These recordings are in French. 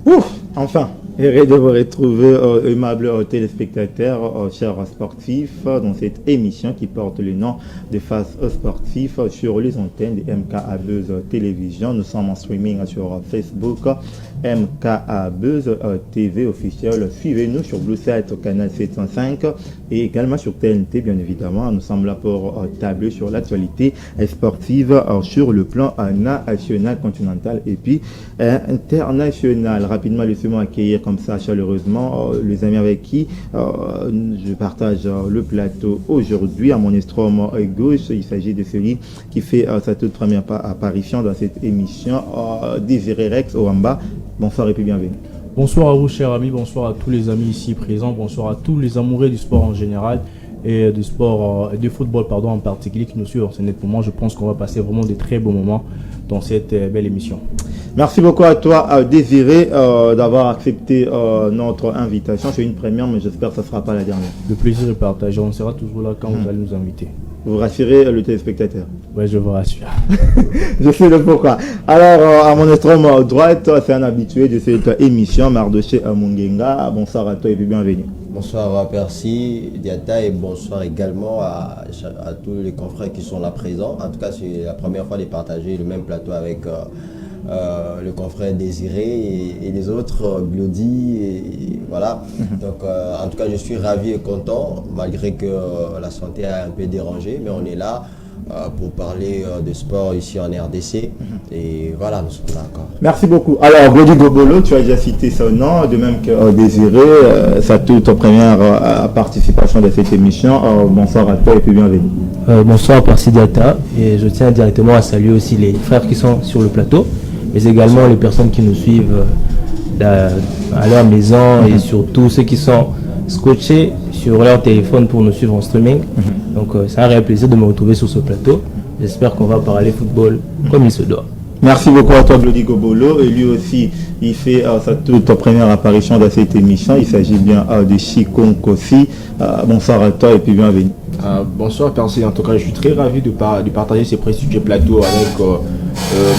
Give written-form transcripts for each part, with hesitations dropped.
Ouf, enfin, heureux de vous retrouver, aimables téléspectateurs, chers sportifs, dans cette émission qui porte le nom de Face aux sportifs sur les antennes de MKA Buzz Télévision. Nous sommes en streaming sur Facebook, MKA Buzz TV officiel. Suivez-nous sur Blue 7 au canal 705 et également sur TNT, bien évidemment. Nous sommes là pour tabler sur l'actualité sportive sur le plan national, continental et puis international. Rapidement, laissez-moi accueillir comme ça chaleureusement les amis avec qui je partage le plateau aujourd'hui. À mon extrême gauche, il s'agit de celui qui fait sa toute première apparition dans cette émission, Désiré Rex Owamba. Bonsoir et puis bienvenue. Bonsoir à vous chers amis, bonsoir à tous les amis ici présents, bonsoir à tous les amoureux du sport en général et du sport, du football en particulier qui nous suivent en ce moment. Je pense qu'on va passer vraiment de très beaux moments dans cette belle émission. Merci beaucoup à toi Désiré d'avoir accepté notre invitation. C'est une première mais j'espère que ce ne sera pas la dernière. Le plaisir est partagé, on sera toujours là quand vous allez nous inviter. Vous rassurez le téléspectateur? Oui, je vous rassure. Je sais le pourquoi. Alors, à mon extrême droite, c'est un habitué de cette émission, Mardoché Mungenga. Bonsoir à toi et bienvenue. Bonsoir à Percy Diata et bonsoir également à tous les confrères qui sont là présents. En tout cas, c'est la première fois de partager le même plateau avec le confrère Désiré et les autres, Glody, et voilà. Donc, en tout cas, je suis ravi et content, malgré que la santé a un peu dérangé, mais on est là pour parler de sport ici en RDC. Et voilà, nous sommes là encore. Merci beaucoup. Alors, Glody Gobolo, tu as déjà cité son nom, de même que Désiré, sa toute première participation de cette émission. Bonsoir à toi et puis bienvenue. Bonsoir Percy Diata, et je tiens directement à saluer aussi les frères qui sont sur le plateau, mais également les personnes qui nous suivent à leur maison et surtout ceux qui sont scotchés sur leur téléphone pour nous suivre en streaming. Donc c'est un réel plaisir de me retrouver sur ce plateau. J'espère qu'on va parler football comme il se doit. Merci beaucoup à toi Glody Gobolo, et lui aussi il fait sa toute première apparition dans cette émission. Il s'agit bien de Chikon Kofi. Bonsoir à toi et puis bienvenue. Bonsoir Percy, en tout cas je suis très ravi de partager ces prestigieux plateaux avec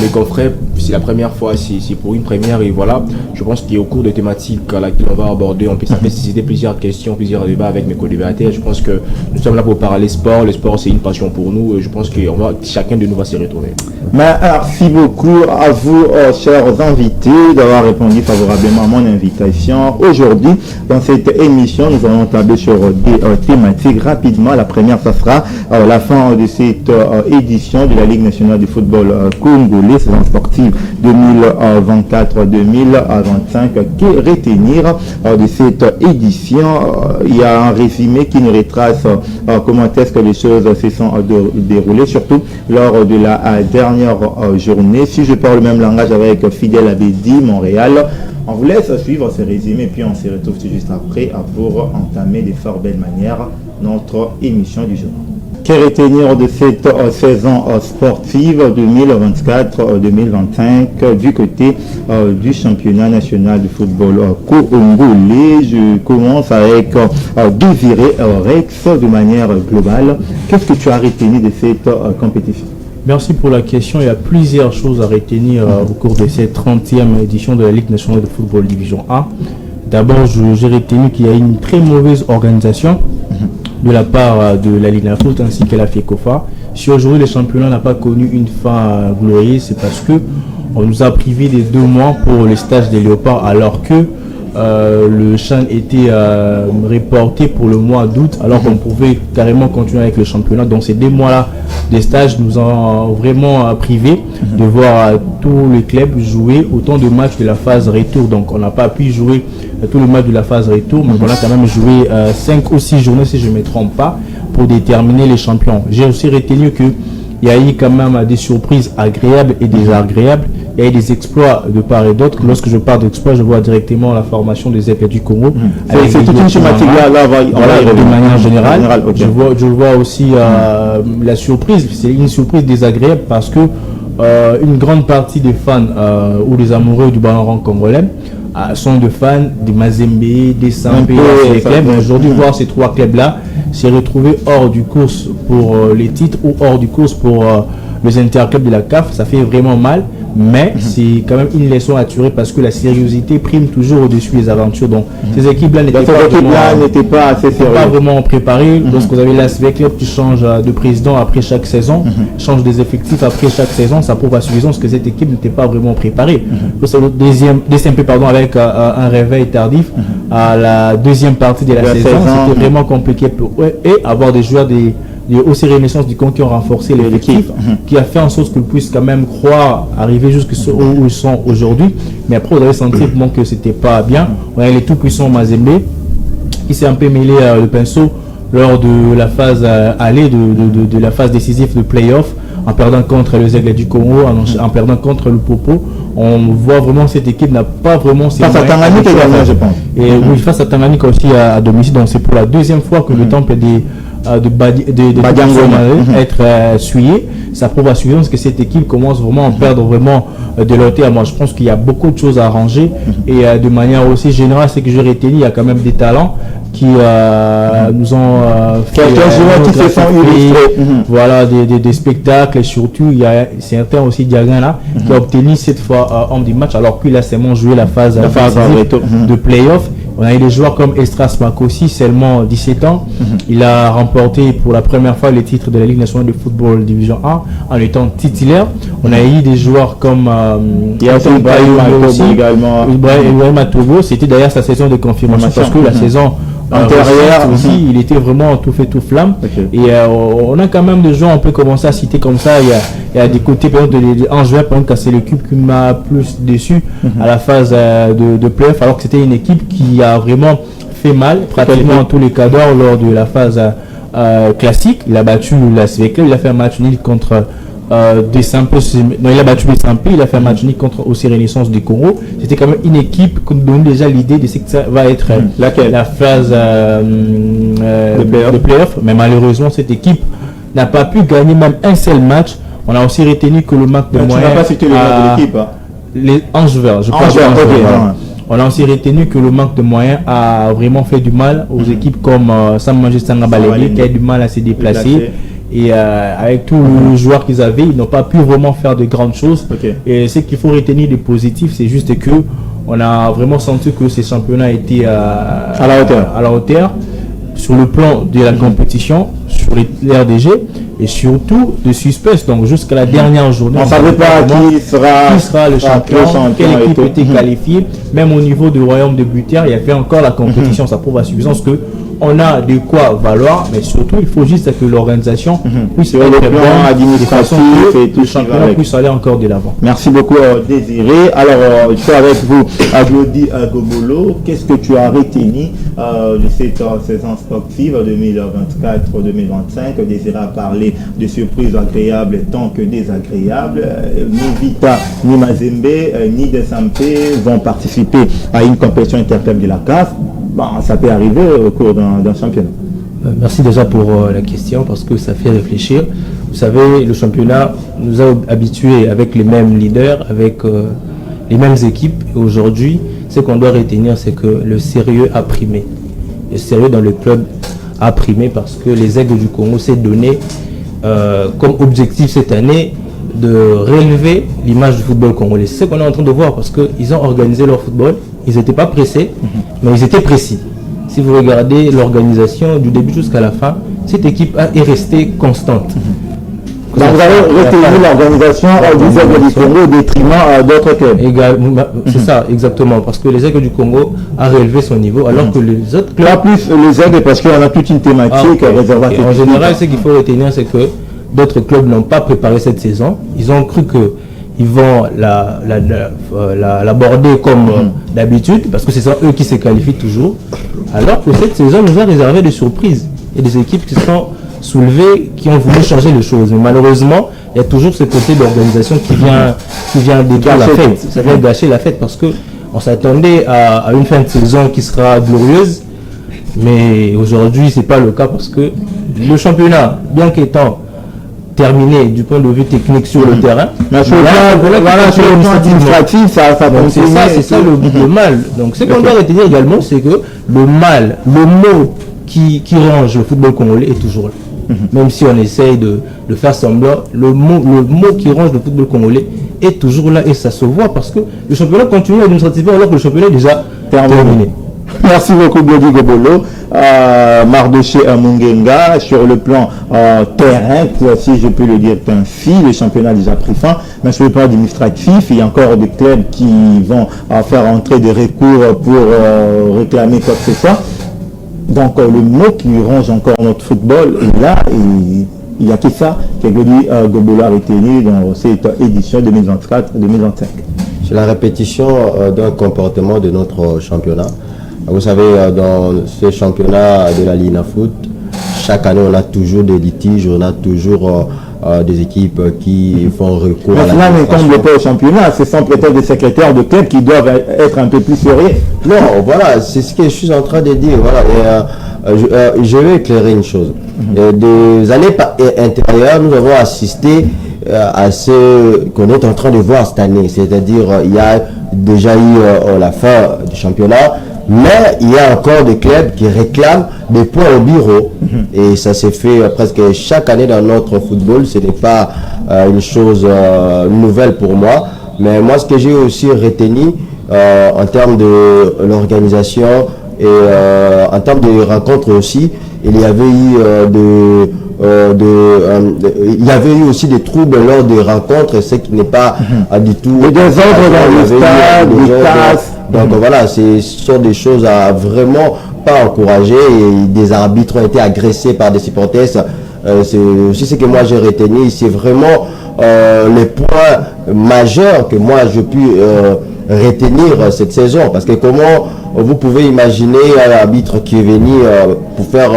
mes confrères. C'est la première fois, c'est pour une première et voilà, je pense qu'au cours des thématiques à laquelle on va aborder, on peut susciter plusieurs questions, plusieurs débats avec mes co-débatteurs. Je pense que nous sommes là pour parler sport, le sport c'est une passion pour nous et je pense que chacun de nous va s'y retrouver. Merci beaucoup à vous chers invités d'avoir répondu favorablement à mon invitation. Aujourd'hui, dans cette émission, nous allons tabler sur des thématiques rapidement. La première, ça sera la fin de cette édition de la Ligue nationale de football congolais, saison sportive 2024-2025. Que retenir de cette édition? Il y a un résumé qui nous retrace comment est-ce que les choses se sont déroulées, surtout lors de la dernière journée. Si je parle le même langage avec Fidèle Abedi, Montréal, on vous laisse suivre ce résumé puis on se retrouve tout juste après pour entamer de fort belles manières notre émission du jour. Que retenir de cette saison sportive 2024-2025 du côté du championnat national de football congolais? Je commence avec Désiré Rex de manière globale. Qu'est-ce que tu as retenu de cette compétition? Merci pour la question. Il y a plusieurs choses à retenir au cours de cette 30e édition de la Ligue nationale de football Division 1. D'abord, j'ai retenu qu'il y a une très mauvaise organisation de la part de la Ligue Foot ainsi que la FECOFA. Si aujourd'hui le championnat n'a pas connu une fin glorieuse, c'est parce que on nous a privé des 2 mois pour le stage des Léopards, alors que le CHAN était reporté pour le mois d'août, alors qu'on pouvait carrément continuer avec le championnat. Donc ces 2 mois-là de stage nous ont vraiment privé de voir tous les clubs jouer autant de matchs de la phase retour. Donc on n'a pas pu jouer tous les matchs de la phase retour, mais on a quand même joué 5 ou 6 journées, si je ne me trompe pas, pour déterminer les champions. J'ai aussi retenu qu'il y a eu quand même des surprises agréables et désagréables. Il y a eu des exploits de part et d'autre. Lorsque je parle d'exploits, je vois directement la formation des Aigles du Congo. C'est toute une thématique là, de manière générale. Okay. Je vois aussi la surprise. C'est une surprise désagréable parce que une grande partie des fans ou des amoureux du ballon rond congolais sont des fans des Mazembe, des Sampé, des clubs. Aujourd'hui, voir ces 3 clubs-là s'est retrouvé hors du course pour les titres ou hors du course pour les interclubs de la CAF, ça fait vraiment mal mais c'est quand même une leçon à tirer parce que la sérieuxité prime toujours au-dessus des aventures. Donc ces équipes-là n'étaient pas assez sérieuses, pas vraiment préparées. Lorsque vous avez l'ASV Club qui change de président après chaque saison, change des effectifs après chaque saison, ça prouve à suffisance que cette équipe n'était pas vraiment préparée. C'est le DCMP avec un réveil tardif à la deuxième partie de la saison. C'était vraiment compliqué pour eux et avoir des joueurs des aussi Renaissance du Congo qui ont renforcé l'effectif, qui a fait en sorte qu'ils puissent quand même croire arriver jusqu'où ils sont aujourd'hui. Mais après, vous avez senti que c'était pas bien. On a les tout puissants Mazembe qui s'est un peu mêlé le pinceau lors de la phase aller de la phase décisive de play-off, en perdant contre les Aigles du Congo, en perdant contre le Popo. On voit vraiment cette équipe n'a pas vraiment ses face à Tanganyika également, je pense. Et oui, face à Tanganyika aussi à domicile. Donc c'est pour la deuxième fois que le temple de être souillé. Ça prouve à suffisance que cette équipe commence vraiment à perdre vraiment de leur terre. Moi je pense qu'il y a beaucoup de choses à arranger et de manière aussi générale, c'est que j'ai retenu, il y a quand même des talents qui nous ont fait voilà des spectacles et surtout il y a certains aussi Diagana qui a obtenu cette fois homme du match alors qu'il a seulement joué la phase de play-off. On a eu des joueurs comme Estras Makossi, seulement 17 ans. Il a remporté pour la première fois le titre de la Ligue nationale de football division 1 en étant titulaire. On a eu des joueurs comme Ibrahim Atogo. C'était d'ailleurs sa saison de confirmation parce que la saison antérieure aussi, il était vraiment tout fait tout flamme. Et on a quand même des joueurs, on peut commencer à citer comme ça. Il y a des côtés, par exemple, en juin, par exemple, c'est l'équipe qui m'a plus déçu à la phase de playoff, alors que c'était une équipe qui a vraiment fait mal, pratiquement tous les cadres lors de la phase classique. Il a battu la Svekle, il a fait un match nul contre il a battu Desampe, il a fait un match nul contre aussi Renaissance du Congo. C'était quand même une équipe qui nous donne déjà l'idée de ce que ça va être la phase de playoff. Mais malheureusement, cette équipe n'a pas pu gagner même un seul match. On a aussi retenu que le manque de moyens. Tu n'as pas cité le nom de l'équipe. Les Angevers, je pense. On a aussi retenu que le manque de moyens a vraiment fait du mal aux équipes comme Sam Manjestanga Balégé qui a du mal à se déplacer. Et avec tous les joueurs qu'ils avaient, ils n'ont pas pu vraiment faire de grandes choses. Et ce qu'il faut retenir de positif, c'est juste que on a vraiment senti que ces championnats étaient à la hauteur sur le plan de la compétition, sur l'RDG et surtout de suspense. Donc jusqu'à la dernière journée, on ne savait pas qui sera le champion, quelle équipe était qualifiée. Même au niveau du royaume de Butère, il y avait encore la compétition. Ça prouve à suffisance que on a de quoi valoir, mais surtout il faut juste que l'organisation puisse être bonne, administratif et tout le championnat puisse aller encore de l'avant. Merci beaucoup Désiré. Alors je suis avec vous Aglodi Agobolo. Qu'est-ce que tu as retenu de cette saison sportive 2024-2025? Désiré a parlé de surprises agréables tant que désagréables. Ni Vita, ni Mazembe, ni Desampe vont participer à une compétition interclub de la CAF. Ça peut arriver au cours d'un championnat. Merci déjà pour la question parce que ça fait réfléchir. Vous savez, le championnat nous a habitués avec les mêmes leaders, avec les mêmes équipes. Et aujourd'hui, ce qu'on doit retenir, c'est que le sérieux a primé. Le sérieux dans le club a primé parce que les Aigles du Congo s'est donné comme objectif cette année de relever l'image du football congolais. C'est ce qu'on est en train de voir parce qu'ils ont organisé leur football. Ils n'étaient pas pressés, mais ils étaient précis. Si vous regardez l'organisation du début jusqu'à la fin, cette équipe est restée constante. Donc vous avez retenu l'organisation des Aigles du Congo au détriment d'autres clubs. C'est ça, exactement. Parce que les Aigles du Congo a relevé son niveau, alors que les autres clubs... Pas plus les Aigles, parce qu'on a toute une thématique réservée à cette En général, ce qu'il faut retenir, c'est que d'autres clubs n'ont pas préparé cette saison. Ils ont cru que ils vont l'aborder comme d'habitude, parce que c'est ça eux qui se qualifient toujours. Alors que cette saison nous a réservé des surprises. Il y a des équipes qui sont soulevées, qui ont voulu changer les choses. Mais malheureusement, il y a toujours ce côté d'organisation qui vient détruire la fête. Ça vient gâcher la fête parce qu'on s'attendait à une fin de saison qui sera glorieuse. Mais aujourd'hui, ce n'est pas le cas parce que le championnat, bien qu'étant terminé du point de vue technique sur le terrain. Mais sur le plan administratif, c'est ça le mal. Donc ce qu'on doit retenir également, c'est que le mal, le mot qui range le football congolais est toujours là. Même si on essaye de faire semblant, le mot qui range le football congolais est toujours là et ça se voit parce que le championnat continue administrativement alors que le championnat est déjà terminé. Merci beaucoup, Glody Gobolo. Mardoché Mungenga, sur le plan terrain, si je peux le dire ainsi, le championnat a déjà pris fin, mais sur le plan administratif, il y a encore des clubs qui vont faire entrer des recours pour réclamer quoi que ce soit. Donc le mot qui ronge encore notre football est là, et il n'y a que ça que Glody Gobolo a retenu dans cette édition 2024-2025. C'est la répétition d'un comportement de notre championnat. Vous savez, dans ce championnat de la Ligue Foot, chaque année on a toujours des litiges, on a toujours des équipes qui font recours à la cela ne tombe pas au championnat, ce sont peut-être des secrétaires de club qui doivent être un peu plus sérieux. Non, voilà, c'est ce que je suis en train de dire. Voilà. Et, je vais éclairer une chose. Des années intérieures, nous avons assisté à ce qu'on est en train de voir cette année. C'est-à-dire, il y a déjà eu la fin du championnat, mais il y a encore des clubs qui réclament des points au bureau. Et ça s'est fait presque chaque année dans notre football. Ce n'est pas une chose nouvelle pour moi. Mais moi, ce que j'ai aussi retenu en termes de l'organisation et en termes de rencontres aussi, il y avait eu il y avait eu aussi des troubles lors des rencontres, ce qui n'est pas du tout... Et des ordres dans le stade, des casses. Donc voilà, ce sont des choses à vraiment pas encourager, et des arbitres ont été agressés par des supporters. C'est aussi ce que moi j'ai retenu, c'est vraiment les points majeurs que moi je puis retenir cette saison. Parce que comment vous pouvez imaginer un arbitre qui est venu pour faire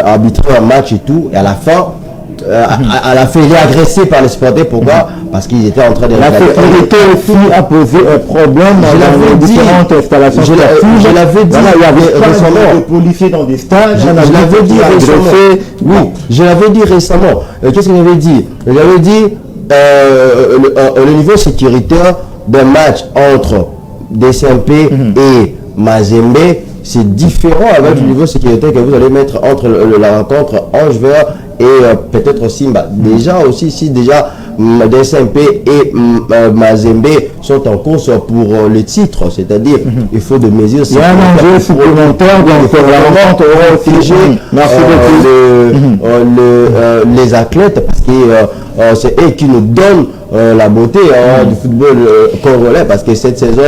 arbitrer un match et tout, et à la fin, il est agressé par les supporters. Pourquoi? Parce qu'ils étaient en train de... La sécurité aussi a posé un problème dans les différentes installations sportives. Je l'avais dit récemment. Des policiers dans des stades. Je l'avais dit récemment. Oui, je l'avais dit récemment. Qu'est-ce que j'avais dit? J'avais dit le niveau sécuritaire d'un match entre DCMP et Mazembe, c'est différent avec le niveau sécuritaire que vous allez mettre entre la rencontre Ange Vert et peut-être Simba. Déjà aussi, si déjà DSMP et Mazembe sont en course pour le titre, c'est-à-dire il faut des mesures. Il y a un enjeu supplémentaire, donc la rencontre aura aussi les athlètes, parce que c'est eux qui nous donnent la beauté du football congolais, parce que cette saison,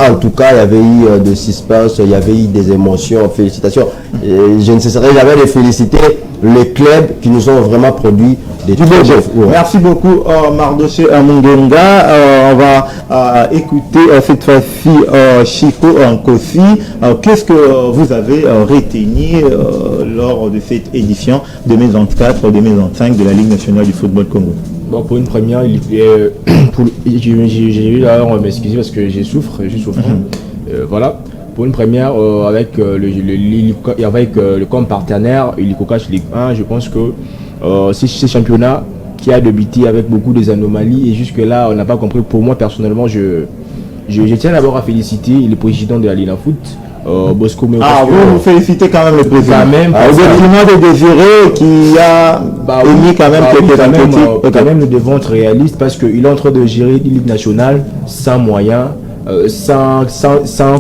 en tout cas, il y avait eu de suspense, il y avait eu des émotions. Félicitations. Et je ne cesserai jamais de féliciter les clubs qui nous ont vraiment produit des trucs. Merci beaucoup, Mardoché Mungenga. On va écouter cette fois-ci Chico Nkosi. Qu'est-ce que vous avez retenu lors de cette édition 2024-2025 de la Ligue nationale du football Congo? Bon, pour une première, j'ai eu d'ailleurs m'excuser parce que j'ai souffert. Voilà. Pour une première, avec le comme partenaire, l'Icocache Ligue 1, je pense que c'est ce championnat qui a débuté avec beaucoup des anomalies, et jusque-là, on n'a pas compris. Pour moi, personnellement, je tiens d'abord à féliciter le président de la Ligue Foot, Bosco Meo. Vous félicitez quand même le président. Au détriment de Désiré qui a émis quand même quelques critiques. Quand même, nous devons être réalistes, parce qu'il est en train de gérer une Ligue nationale sans moyens. Sans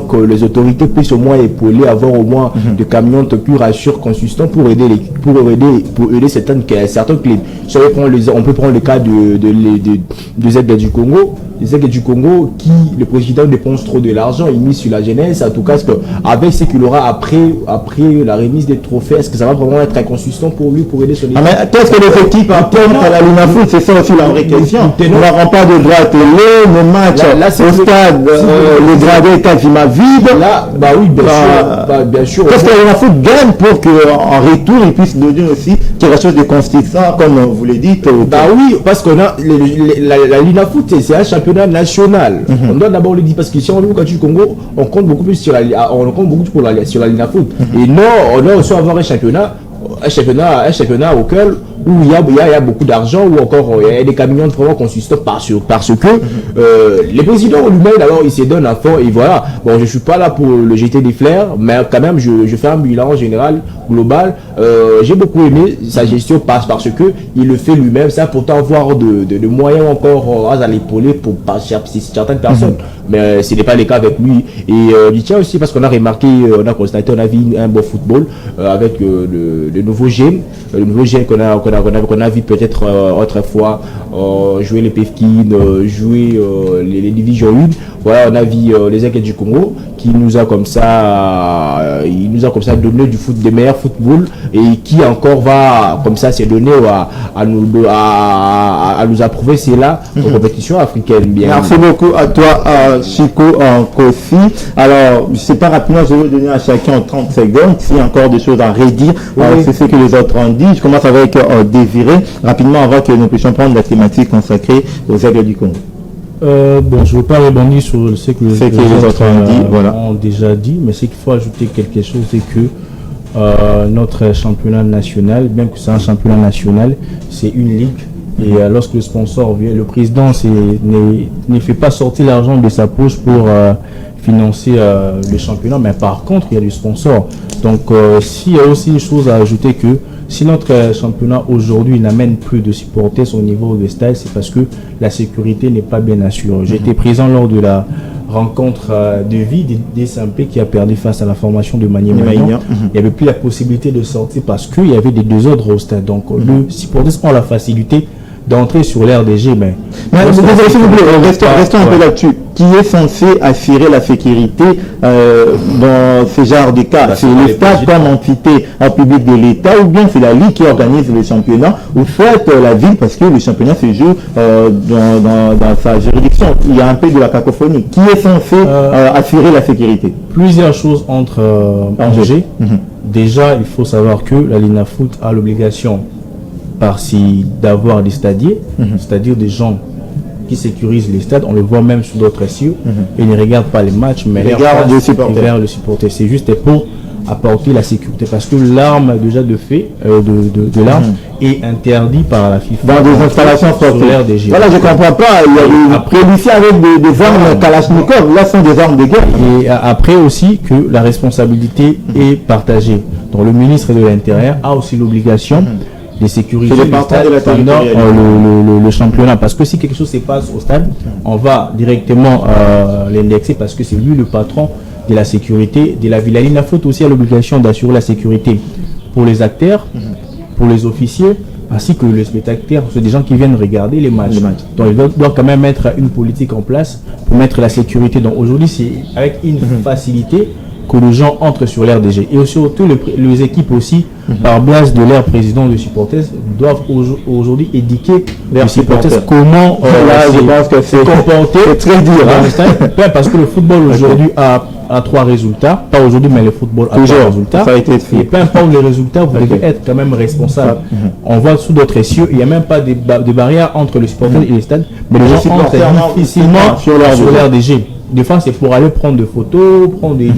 que les autorités puissent au moins épauler, avoir au moins des camions de pure assure consistants pour aider certains clubs. On peut prendre le cas des aigles du Congo. Les aigles du Congo, qui le président dépense trop de l'argent, il mise sur la jeunesse. En tout cas, avec ce qu'il aura après la remise des trophées, est-ce que ça va vraiment être inconsistant pour lui, pour aider son équipe? Qu'est-ce que les équipes apportent à la Ligue Foot? C'est ça aussi la vraie question. Nous n'aurons pas de droit télé, nos matchs au stade, les gradés quasiment vides. Là, oui, bien sûr. Qu'est-ce que la Ligue Foot gagne pour qu'en retour, ils puissent donner aussi quelque chose de consistant, comme vous le dites? Oui, parce qu'on a la Ligue Foot, c'est un championnat national. On doit d'abord le dire, parce que si on veut du Congo, on compte beaucoup plus sur la Ligue Foot. Et non, on doit aussi avoir un championnat auquel où il y a beaucoup d'argent, ou encore il y a des camions vraiment consistants parce que les présidents lui-même, alors ils se donnent à fond, et voilà. Bon, je suis pas là pour le jeter des fleurs, mais quand même, je fais un bilan général, global. J'ai beaucoup aimé sa gestion parce que il le fait lui-même, sans pourtant avoir de moyens encore à l'épauler pour certaines personnes. Mais ce n'est pas le cas avec lui. Et il tient aussi parce qu'on a remarqué, on a constaté, on a vu un bon football avec le nouveau gène, qu'on a vu peut-être autrefois jouer les Pefkin, jouer les divisions 1. Voilà, on a vu les Aigles du Congo qui nous a comme ça, donné des meilleurs football, et qui encore va comme ça se donner à nous approuver cela en compétition africaine. Bien. Merci beaucoup à toi, Chico Kossi. Alors, je sais pas rapidement, je vais donner à chacun 30 secondes. S'il y a encore des choses à redire, c'est ce que les autres ont dit. Je commence avec Désiré, rapidement avant que nous puissions prendre la thématique consacrée aux Aigles du Congo. Bon, je ne veux pas rebondir sur ce que les autres ont déjà dit, mais ce qu'il faut ajouter quelque chose, c'est que notre championnat national, bien que c'est un championnat national, c'est une ligue. Et lorsque le sponsor vient, le président ne fait pas sortir l'argent de sa poche pour financer le championnat, mais par contre, il y a du sponsor. Donc, s'il y a aussi une chose à ajouter, que si notre championnat aujourd'hui n'amène plus de supporters au niveau des stades, c'est parce que la sécurité n'est pas bien assurée. J'étais présent lors de la rencontre de vie des SMP qui a perdu face à la formation de Maniema. Il n'y avait plus la possibilité de sortir parce qu'il y avait des désordres au stade. Donc, le supporter ont la facilité d'entrer sur l'RDG, mais restons un peu là-dessus. Qui est censé assurer la sécurité dans ce genre de cas? C'est le stade comme entité en public de l'État, ou bien c'est la Ligue qui organise le championnat, ou soit la ville, parce que le championnat se joue dans sa juridiction. Il y a un peu de la cacophonie. Qui est censé assurer la sécurité? Plusieurs choses entre jeu. Déjà, il faut savoir que la Linafoot a l'obligation d'avoir des stadiers, c'est-à-dire des gens qui sécurisent les stades. On le voit même sur d'autres cieux. Ils ne regardent pas les matchs, mais ils regardent le supporter. C'est juste pour apporter la sécurité, parce que l'arme déjà de fait de l'arme est interdit par la FIFA dans des installations sportives. Voilà, je comprends pas. Il y a des policiers avec des armes Kalachnikov, là sont des armes de guerre. Et après aussi que la responsabilité est partagée. Donc le ministre de l'Intérieur a aussi l'obligation de sécuriser le championnat, parce que si quelque chose se passe au stade, on va directement l'indexer, parce que c'est lui le patron de la sécurité de la ville. La Linafoot aussi a l'obligation d'assurer la sécurité pour les acteurs, pour les officiers, ainsi que les spectateurs. C'est des gens qui viennent regarder les matchs. Donc il doit quand même mettre une politique en place pour mettre la sécurité. Donc aujourd'hui, c'est avec une facilité que les gens entrent sur l'RDG. Et surtout, les équipes aussi, par base de leur président de supporters, doivent aujourd'hui éduquer les supporters comment je pense que c'est comporter. C'est très dur. Parce que le football aujourd'hui a 3 résultats. Pas aujourd'hui, mais le football a 3 résultats. Ça a été fait. Et peu importe les résultats, vous devez être quand même responsable. On voit sous d'autres cieux, il n'y a même pas de barrière entre les supporters et les stades, mais les gens entrent difficilement sur l'RDG. Des fois, c'est pour aller prendre des photos, prendre des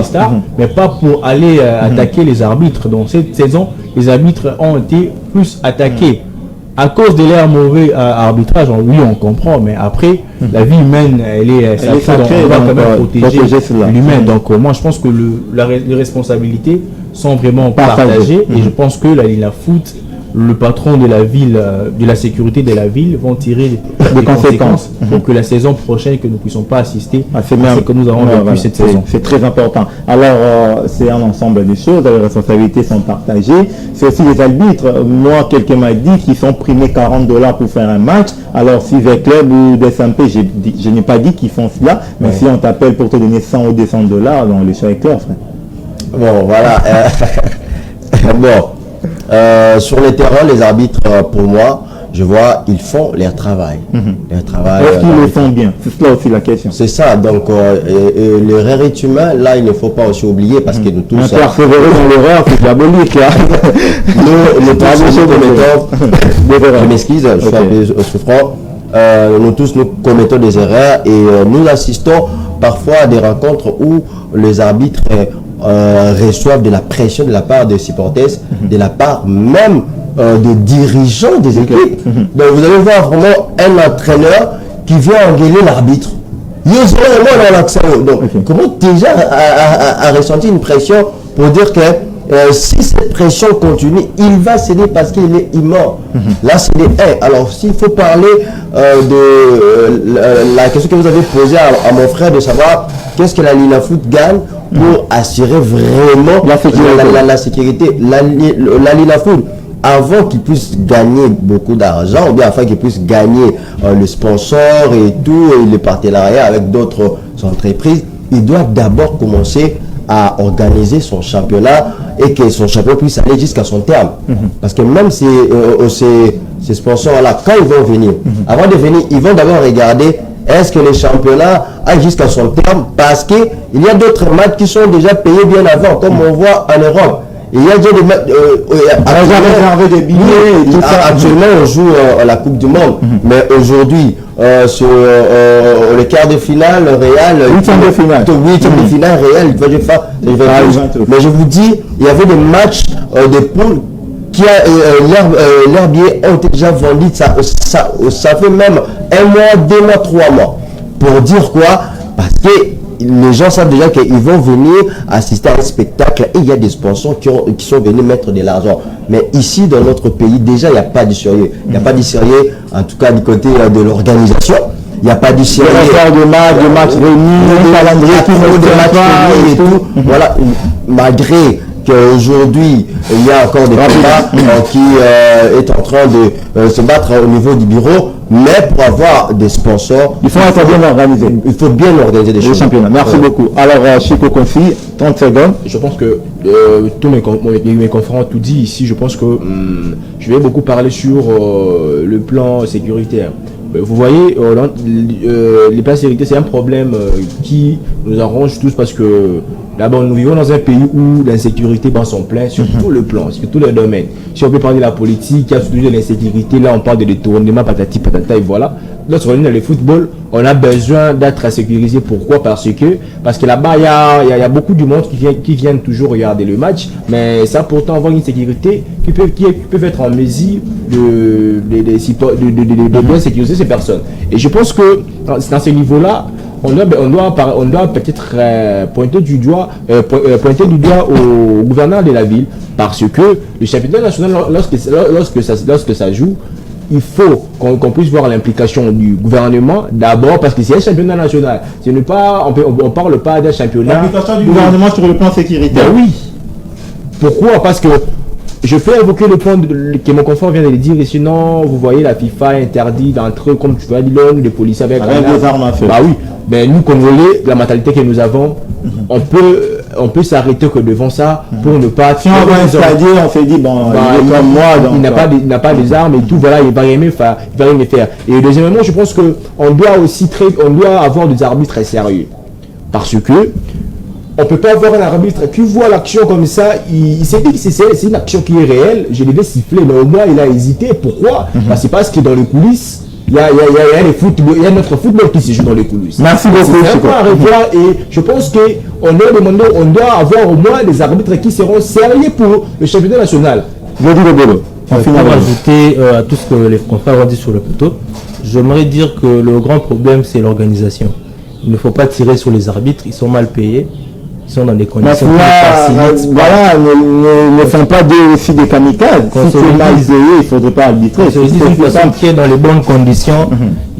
stars, mais pas pour aller attaquer les arbitres. Donc, cette saison, les arbitres ont été plus attaqués à cause de leur mauvais arbitrage. Oui, on comprend, mais après, la vie humaine, elle est sacrée, on doit quand même protéger l'humain. Donc, moi, je pense que les responsabilités sont vraiment partagées, et je pense que la Linafoot, le patron de la ville, de la sécurité de la ville, vont tirer des conséquences pour que la saison prochaine, que nous ne puissions pas assister à ce que nous avons vécu cette saison. C'est très important. Alors, c'est un ensemble de choses, les responsabilités sont partagées. C'est aussi les arbitres. Moi, quelqu'un m'a dit qu'ils sont primés $40 pour faire un match. Alors, si les clubs ou des SMP, je n'ai pas dit qu'ils font cela, mais si on t'appelle pour te donner 100 ou 200 $, donc le choix est clair, frère. Bon, voilà. Sur le terrain, les arbitres, pour moi, je vois, ils font leur travail. Est-ce qu'ils le font bien? C'est cela aussi la question. C'est ça. Donc, l'erreur est humain. Là, il ne faut pas aussi oublier, parce que nous tous... Persévérer dans l'erreur, c'est diabolique. Nous tous, nous commettons... Je m'excuse, je suis un peu souffrant. Nous tous, nous commettons des erreurs, et nous assistons parfois à des rencontres où les arbitres reçoivent de la pression de la part des supporters, de la part même des dirigeants des équipes. Donc vous allez voir vraiment un entraîneur qui vient engueuler l'arbitre. Il est vraiment dans l'accent. Donc comment déjà a ressenti une pression pour dire que si cette pression continue, il va céder parce qu'il est immense. Là, c'est des haies. Alors, s'il faut parler de la question que vous avez posée à mon frère de savoir qu'est-ce que la Linafoot gagne pour assurer vraiment la sécurité. La Linafoot, avant qu'il puisse gagner beaucoup d'argent, ou bien afin qu'il puisse gagner le sponsor et tout, et le partenariat avec d'autres entreprises, il doit d'abord commencer à organiser son championnat et que son championnat puisse aller jusqu'à son terme. Parce que même ces sponsors-là, quand ils vont venir, avant de venir, ils vont d'abord regarder est-ce que le championnat aille jusqu'à son terme, parce qu'il y a d'autres matchs qui sont déjà payés bien avant, comme on voit en Europe. Il y a déjà des matchs... actuellement, on joue la Coupe du Monde, mais aujourd'hui, sur le quart de finale, le Real... Huitième de finale, Real, mais je vous dis, il y avait des matchs de poules qui leurs billets ont été déjà vendus, ça fait même 1 mois, 2 mois, 3 mois. Pour dire quoi? Parce que les gens savent déjà qu'ils vont venir assister à un spectacle et il y a des sponsors qui sont venus mettre de l'argent. Mais ici, dans notre pays, déjà, il n'y a pas de sérieux. Il n'y a pas de sérieux, en tout cas du côté de l'organisation. Il n'y a pas de sérieux. De matchs réunis, calendrier qui ne et tout. Voilà, malgré qu'aujourd'hui, il y a encore des combats qui est en train de se battre au niveau du bureau, mais pour avoir des sponsors, il faut être bien organisé. Il faut bien organiser des choses. Merci beaucoup. Alors, Chico Konfi, 30 secondes. Je pense que tous mes confrères ont tout dit ici. Je pense que je vais beaucoup parler sur le plan sécuritaire. Vous voyez, les plans sécuritaires, c'est un problème qui nous arrange tous parce que d'abord, nous vivons dans un pays où l'insécurité bat son plein sur tous les plans, sur tous les domaines. Si on peut parler de la politique, il y a toujours de l'insécurité, là on parle de détournement, patati patata, et voilà. Lorsqu'on est dans le football, on a besoin d'être sécurisé. Pourquoi? Parce que là-bas, il y a beaucoup de monde qui viennent toujours regarder le match, mais ça pourtant avoir une sécurité qui peut être en mesure de bien sécuriser ces personnes. Et je pense que dans ce niveau-là, on doit peut-être pointer du doigt au gouverneur de la ville, parce que le championnat national, lorsque ça joue, il faut qu'on puisse voir l'implication du gouvernement d'abord, parce que c'est un championnat national. Ce n'est pas, on parle pas d'un championnat. L'implication du gouvernement sur le plan sécuritaire. Ben oui. Pourquoi? Parce que je peux évoquer le point que mon confrère vient de le dire, et sinon, vous voyez, la FIFA interdit d'entrer, comme tu vois, les policiers avec des armes à feu. Bah oui, mais nous, Congolais, la mentalité que nous avons, on peut s'arrêter que devant ça pour ne pas... Si on va installer, on se dit, bon, il est comme moi, donc... Il n'a pas des armes et tout, voilà, il va rien faire. Et deuxièmement, je pense qu'on doit avoir des arbitres très sérieux. Parce que on ne peut pas avoir un arbitre qui voit l'action comme ça, il s'est dit que c'est une action qui est réelle, je devais siffler, mais au moins il a hésité. Pourquoi? Parce que dans les coulisses, il y a notre football qui se joue dans les coulisses. Merci beaucoup. C'est un point à revoir, et je pense qu'on doit avoir au moins des arbitres qui seront sérieux pour le championnat national. Pour ajouter à tout ce que les confrères ont dit sur le plateau, j'aimerais dire que le grand problème, c'est l'organisation. Il ne faut pas tirer sur les arbitres, ils sont mal payés. Ils sont dans des conditions ne font pas aussi des kamikazes. Si c'est mal payé, il ne faudrait pas arbitrer. Si une personne qui est dans les bonnes conditions,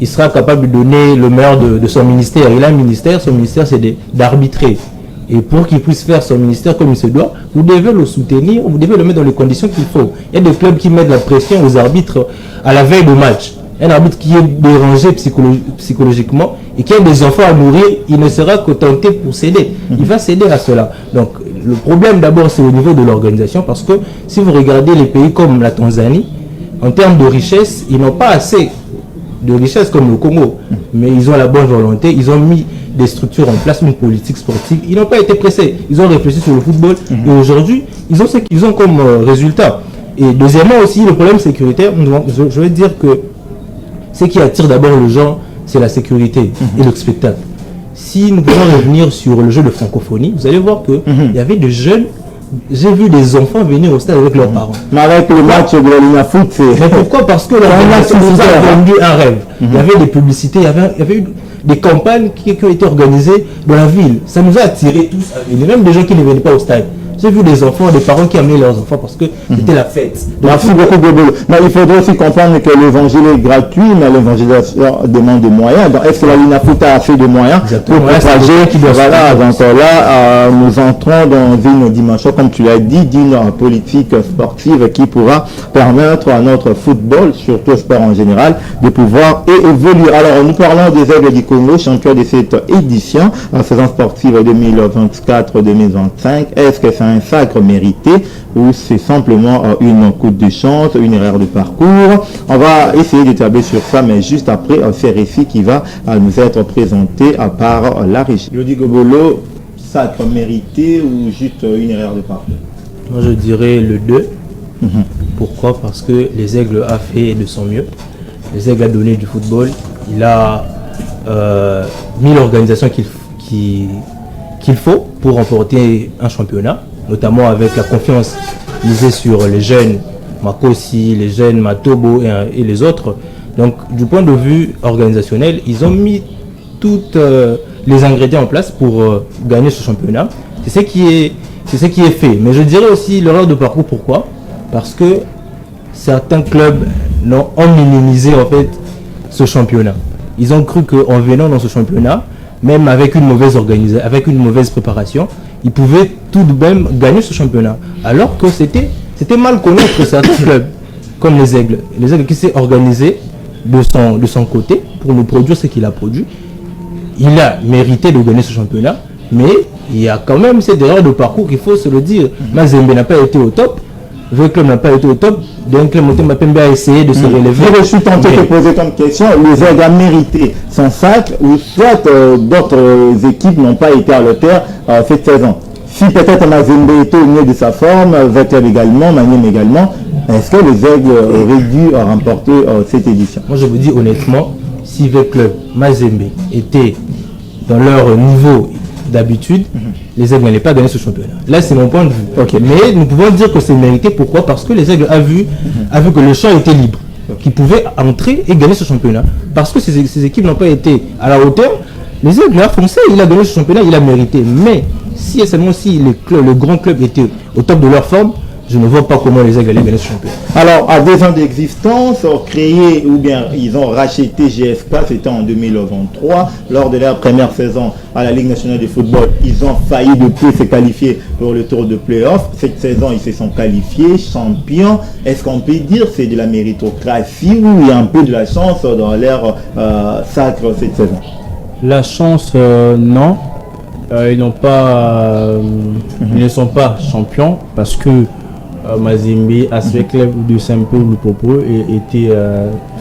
il sera capable de donner le meilleur de son ministère. Il a un ministère, son ministère c'est d'arbitrer. Et pour qu'il puisse faire son ministère comme il se doit, vous devez le soutenir, vous devez le mettre dans les conditions qu'il faut. Il y a des clubs qui mettent la pression aux arbitres à la veille du match. Un arbitre qui est dérangé psychologiquement et qui a des enfants à nourrir, il ne sera que tenté pour céder. Il va céder à cela. Donc le problème d'abord c'est au niveau de l'organisation, parce que si vous regardez les pays comme la Tanzanie, en termes de richesse, ils n'ont pas assez de richesse comme le Congo, mais ils ont la bonne volonté, ils ont mis des structures en place, une politique sportive, ils n'ont pas été pressés, ils ont réfléchi sur le football et aujourd'hui ils ont ce qu'ils ont comme résultat. Et deuxièmement aussi le problème sécuritaire, je vais dire que ce qui attire d'abord les gens, c'est la sécurité et le spectacle. si nous pouvons revenir sur le jeu de francophonie, vous allez voir que il y avait des jeunes, j'ai vu des enfants venir au stade avec leurs parents. Mais avec le match de la Ligne Foot, c'est... Mais pourquoi? Parce que l'organisation nous a vendu un rêve. Il y avait des publicités, il y avait eu des campagnes qui ont été organisées dans la ville. Ça nous a attirés tous. Il y a même des gens qui ne venaient pas au stade. J'ai vu des enfants, des parents qui amenaient leurs enfants parce que c'était la fête. Merci beaucoup, Gobolo. Mais il faudrait aussi comprendre que l'évangile est gratuit, mais l'évangélisation demande des moyens. Donc, est-ce que la Ligne Foot a assez de moyens pour propager? Voilà, donc là, nous entrons dans une dimension, comme tu l'as dit, d'une politique sportive qui pourra permettre à notre football, surtout au sport en général, de pouvoir évoluer. Alors, nous parlons des Aigles du Congo, champions de cette édition, en saison sportive 2024-2025. Est-ce que c'est un sacre mérité ou c'est simplement une coup de chance, une erreur de parcours? On va essayer d'établir sur ça, mais juste après ce récit qui va nous être présenté par la régie. Lodi Gobolo, sacre mérité ou juste une erreur de parcours? Moi je dirais le 2. Pourquoi? Parce que les Aigles a fait de son mieux. Les Aigles a donné du football. Il a mis l'organisation qu'il faut pour remporter un championnat, notamment avec la confiance misée sur les jeunes Makosi, les jeunes Matobo et les autres. Donc du point de vue organisationnel, ils ont mis tous les ingrédients en place pour gagner ce championnat. C'est ce qui est fait. Mais je dirais aussi l'erreur de parcours. Pourquoi? Parce que certains clubs ont minimisé en fait ce championnat. Ils ont cru qu'en venant dans ce championnat, même avec une mauvaise organisation, avec une mauvaise préparation, ils pouvaient tout de même gagner ce championnat. Alors que c'était mal connaître certains clubs, comme les Aigles. Les Aigles qui s'est organisé de son côté pour nous produire ce qu'il a produit. Il a mérité de gagner ce championnat, mais il y a quand même cette erreur de parcours qu'il faut se le dire. Mazembe n'a pas été au top. Le club n'a pas été au top, donc le Motema Pembe a essayé de se relever. Je suis tenté de poser comme question, les Aigles a mérité son sacre ou soit d'autres équipes n'ont pas été à l'auteur cette saison? Si peut-être Mazembe était au mieux de sa forme, Veclub également, Manième également, est-ce que les Aigles auraient dû remporter cette édition? Moi je vous dis honnêtement, si Veclub, Mazembe étaient dans leur niveau d'habitude, les Aigles n'allaient pas gagner ce championnat. Là, c'est mon point de vue. Okay. Mais nous pouvons dire que c'est mérité. Pourquoi? Parce que les Aigles a vu que le champ était libre, qu'ils pouvaient entrer et gagner ce championnat. Parce que ces équipes n'ont pas été à la hauteur. Les Aigles a foncé, il a gagné ce championnat, il a mérité. Mais si et seulement si le grand club était au top de leur forme, je ne vois pas comment les Aigles allaient gagner ce championnat. Alors, à 2 ans d'existence, créé ou bien ils ont racheté GFK, c'était en 2023, lors de leur première saison à la Ligue nationale de football. Ils ont failli de peu se qualifier pour le tour de play-off. Cette saison, ils se sont qualifiés, champions. Est-ce qu'on peut dire que c'est de la méritocratie ou il y a un peu de la chance dans leur sacre cette saison? La chance, non. Ils n'ont pas, ils ne sont pas champions parce que Mazembe, Asveclub ou de Saint-Paul ou Popo étaient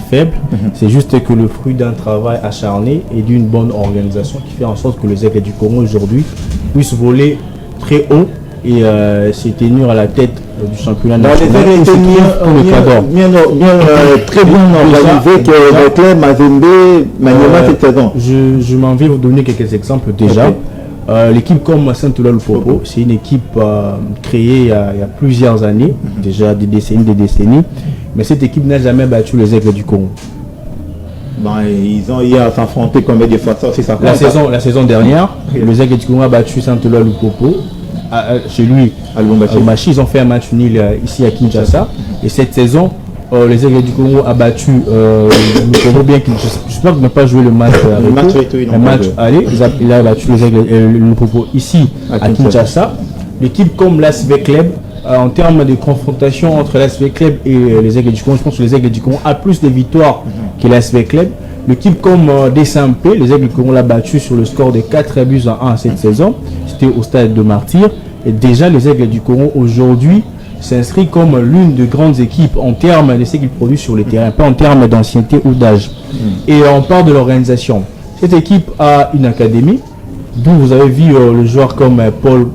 faibles. C'est juste que le fruit d'un travail acharné et d'une bonne organisation qui fait en sorte que les Aigles du Congo aujourd'hui puissent voler très haut et se tenir à la tête du championnat national. Les Aigles étaient très bien organisés que le club Mazembe, Maniema cette saison. Je m'en vais vous donner quelques exemples déjà. Okay. L'équipe comme Saint-Oula Lupopo, c'est une équipe créée il y a plusieurs années, déjà des décennies, mais cette équipe n'a jamais battu les Aigles du Congo. Ils ont eu à s'affronter combien de fois ça, ça la saison dernière, les Aigles du Congo a battu Saint-Oula Lupopo. Chez lui, à Lubumbashi, ils ont fait un match nul ici à Kinshasa, et cette saison, les Aigles du Congo a battu le Congo, bien qu'il j'espère qu'il n'a pas joué le match aller, il a battu les Aigles le Congo ici à Kinshasa. L'équipe comme l'Asveclub, en termes de confrontation entre l'Asveclub et les Aigles du Congo, je pense que les Aigles du Congo a plus de victoires que l'Asveclub. L'équipe comme DSMP, les Aigles du Congo l'a battu sur le score de 4-1 cette saison, c'était au stade de Martyr. Et déjà les Aigles du Congo aujourd'hui s'inscrit comme l'une des grandes équipes en termes de ce qu'ils produisent sur le terrain, pas en termes d'ancienneté ou d'âge. Et on parle de l'organisation. Cette équipe a une académie, d'où vous avez vu le joueur comme Paul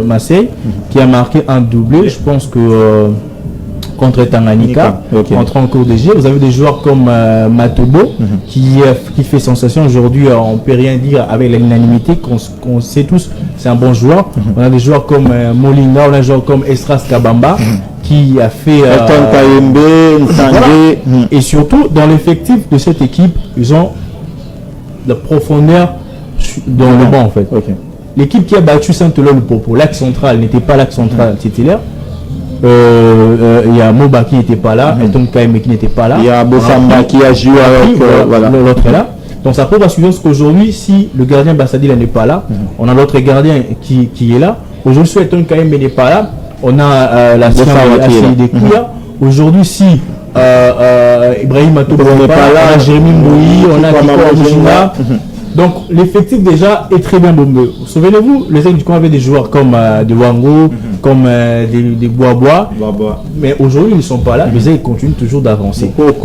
Massey, qui a marqué un doublé. Je pense que contre Tanganyika, entrant en cours de jeu. Vous avez des joueurs comme Matobo, qui fait sensation aujourd'hui. On ne peut rien dire avec l'unanimité, qu'on sait tous, c'est un bon joueur. On a des joueurs comme Molinga, on a des joueurs comme Estras Kabamba, qui a fait... Et surtout, dans l'effectif de cette équipe, ils ont de profondeur dans le banc, en fait. L'équipe qui a battu Saint-Eloi-le-Popo, l'axe central n'était pas l'axe central titulaire. Il y a Moba qui n'était pas là, Elton Kaime qui n'était pas là. Il y a Bossamba qui a joué avec l'autre est là. Donc ça prouve à suivre qu'aujourd'hui, si le gardien Bassadil n'est pas là, on a l'autre gardien qui est là. Aujourd'hui, si Elton Kaime n'est pas là, on a la CID Kouya. Aujourd'hui, si Ibrahim Matobo n'est pas là, Jérémy Mbouyi, on a Kiko Mujina. Donc l'effectif déjà est très bien bombé. Souvenez-vous, les Aigles du Congo avaient des joueurs comme de Wango, comme des Bois. Mais aujourd'hui ils ne sont pas là. Les Aigles continuent toujours d'avancer. Donc